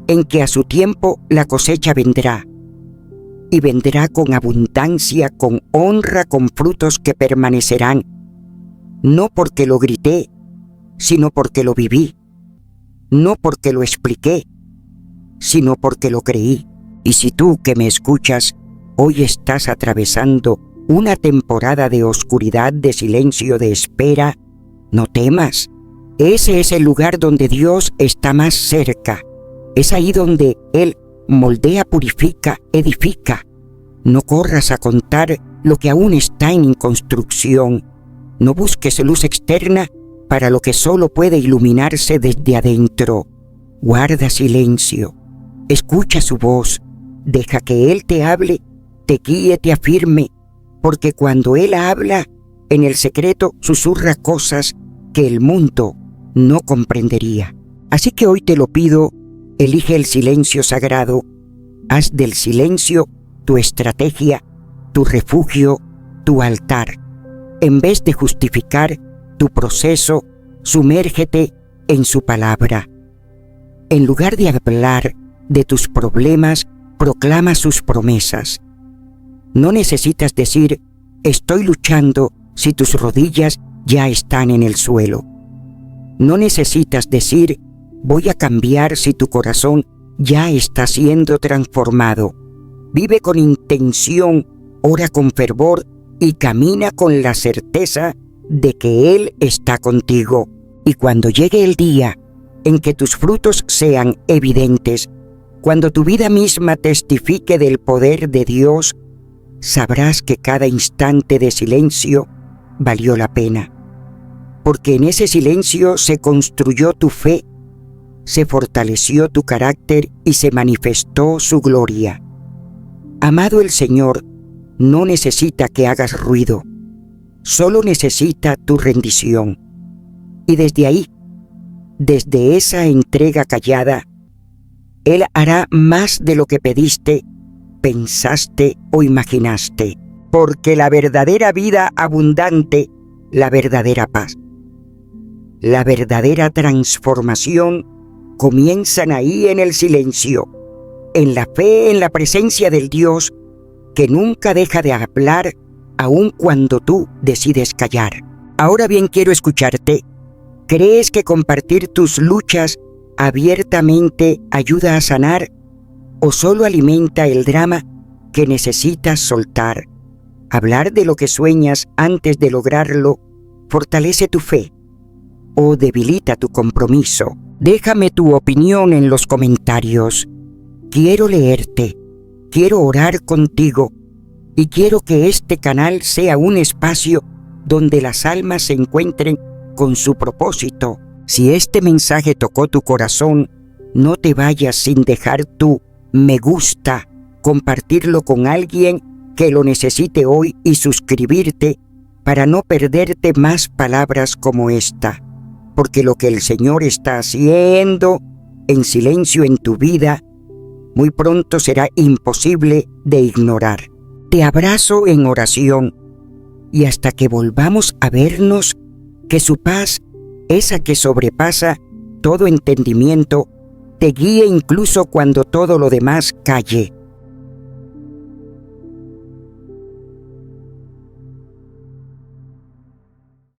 en que a su tiempo la cosecha vendrá. Y vendrá con abundancia, con honra, con frutos que permanecerán. No porque lo grité, sino porque lo viví. No porque lo expliqué, sino porque lo creí. Y si tú que me escuchas, hoy estás atravesando una temporada de oscuridad, de silencio, de espera, no temas. Ese es el lugar donde Dios está más cerca. Es ahí donde Él moldea, purifica, edifica. No corras a contar lo que aún está en construcción. No busques luz externa para lo que solo puede iluminarse desde adentro. Guarda silencio. Escucha su voz. Deja que Él te hable, te guíe, te afirme. Porque cuando Él habla, en el secreto susurra cosas que el mundo no comprendería. Así que hoy te lo pido, elige el silencio sagrado. Haz del silencio tu estrategia, tu refugio, tu altar. En vez de justificar tu proceso, sumérgete en su palabra. En lugar de hablar de tus problemas, proclama sus promesas. No necesitas decir, estoy luchando, si tus rodillas ya están en el suelo. No necesitas decir, voy a cambiar, si tu corazón ya está siendo transformado. Vive con intención, ora con fervor y camina con la certeza de que Él está contigo. Y cuando llegue el día en que tus frutos sean evidentes, cuando tu vida misma testifique del poder de Dios, sabrás que cada instante de silencio valió la pena, porque en ese silencio se construyó tu fe, se fortaleció tu carácter y se manifestó su gloria. Amado, el Señor no necesita que hagas ruido, solo necesita tu rendición. Y desde ahí, desde esa entrega callada, Él hará más de lo que pediste, pensaste o imaginaste, porque la verdadera vida abundante, la verdadera paz, la verdadera transformación comienzan ahí en el silencio, en la fe, en la presencia del Dios que nunca deja de hablar aun cuando tú decides callar. Ahora bien, quiero escucharte. ¿Crees que compartir tus luchas abiertamente ayuda a sanar o solo alimenta el drama que necesitas soltar? Hablar de lo que sueñas antes de lograrlo fortalece tu fe o debilita tu compromiso. Déjame tu opinión en los comentarios. Quiero leerte, quiero orar contigo y quiero que este canal sea un espacio donde las almas se encuentren con su propósito. Si este mensaje tocó tu corazón, no te vayas sin dejar tu me gusta, compartirlo con alguien que lo necesite hoy y suscribirte para no perderte más palabras como esta. Porque lo que el Señor está haciendo en silencio en tu vida, muy pronto será imposible de ignorar. Te abrazo en oración y hasta que volvamos a vernos, que su paz, esa que sobrepasa todo entendimiento, te guíe incluso cuando todo lo demás calle.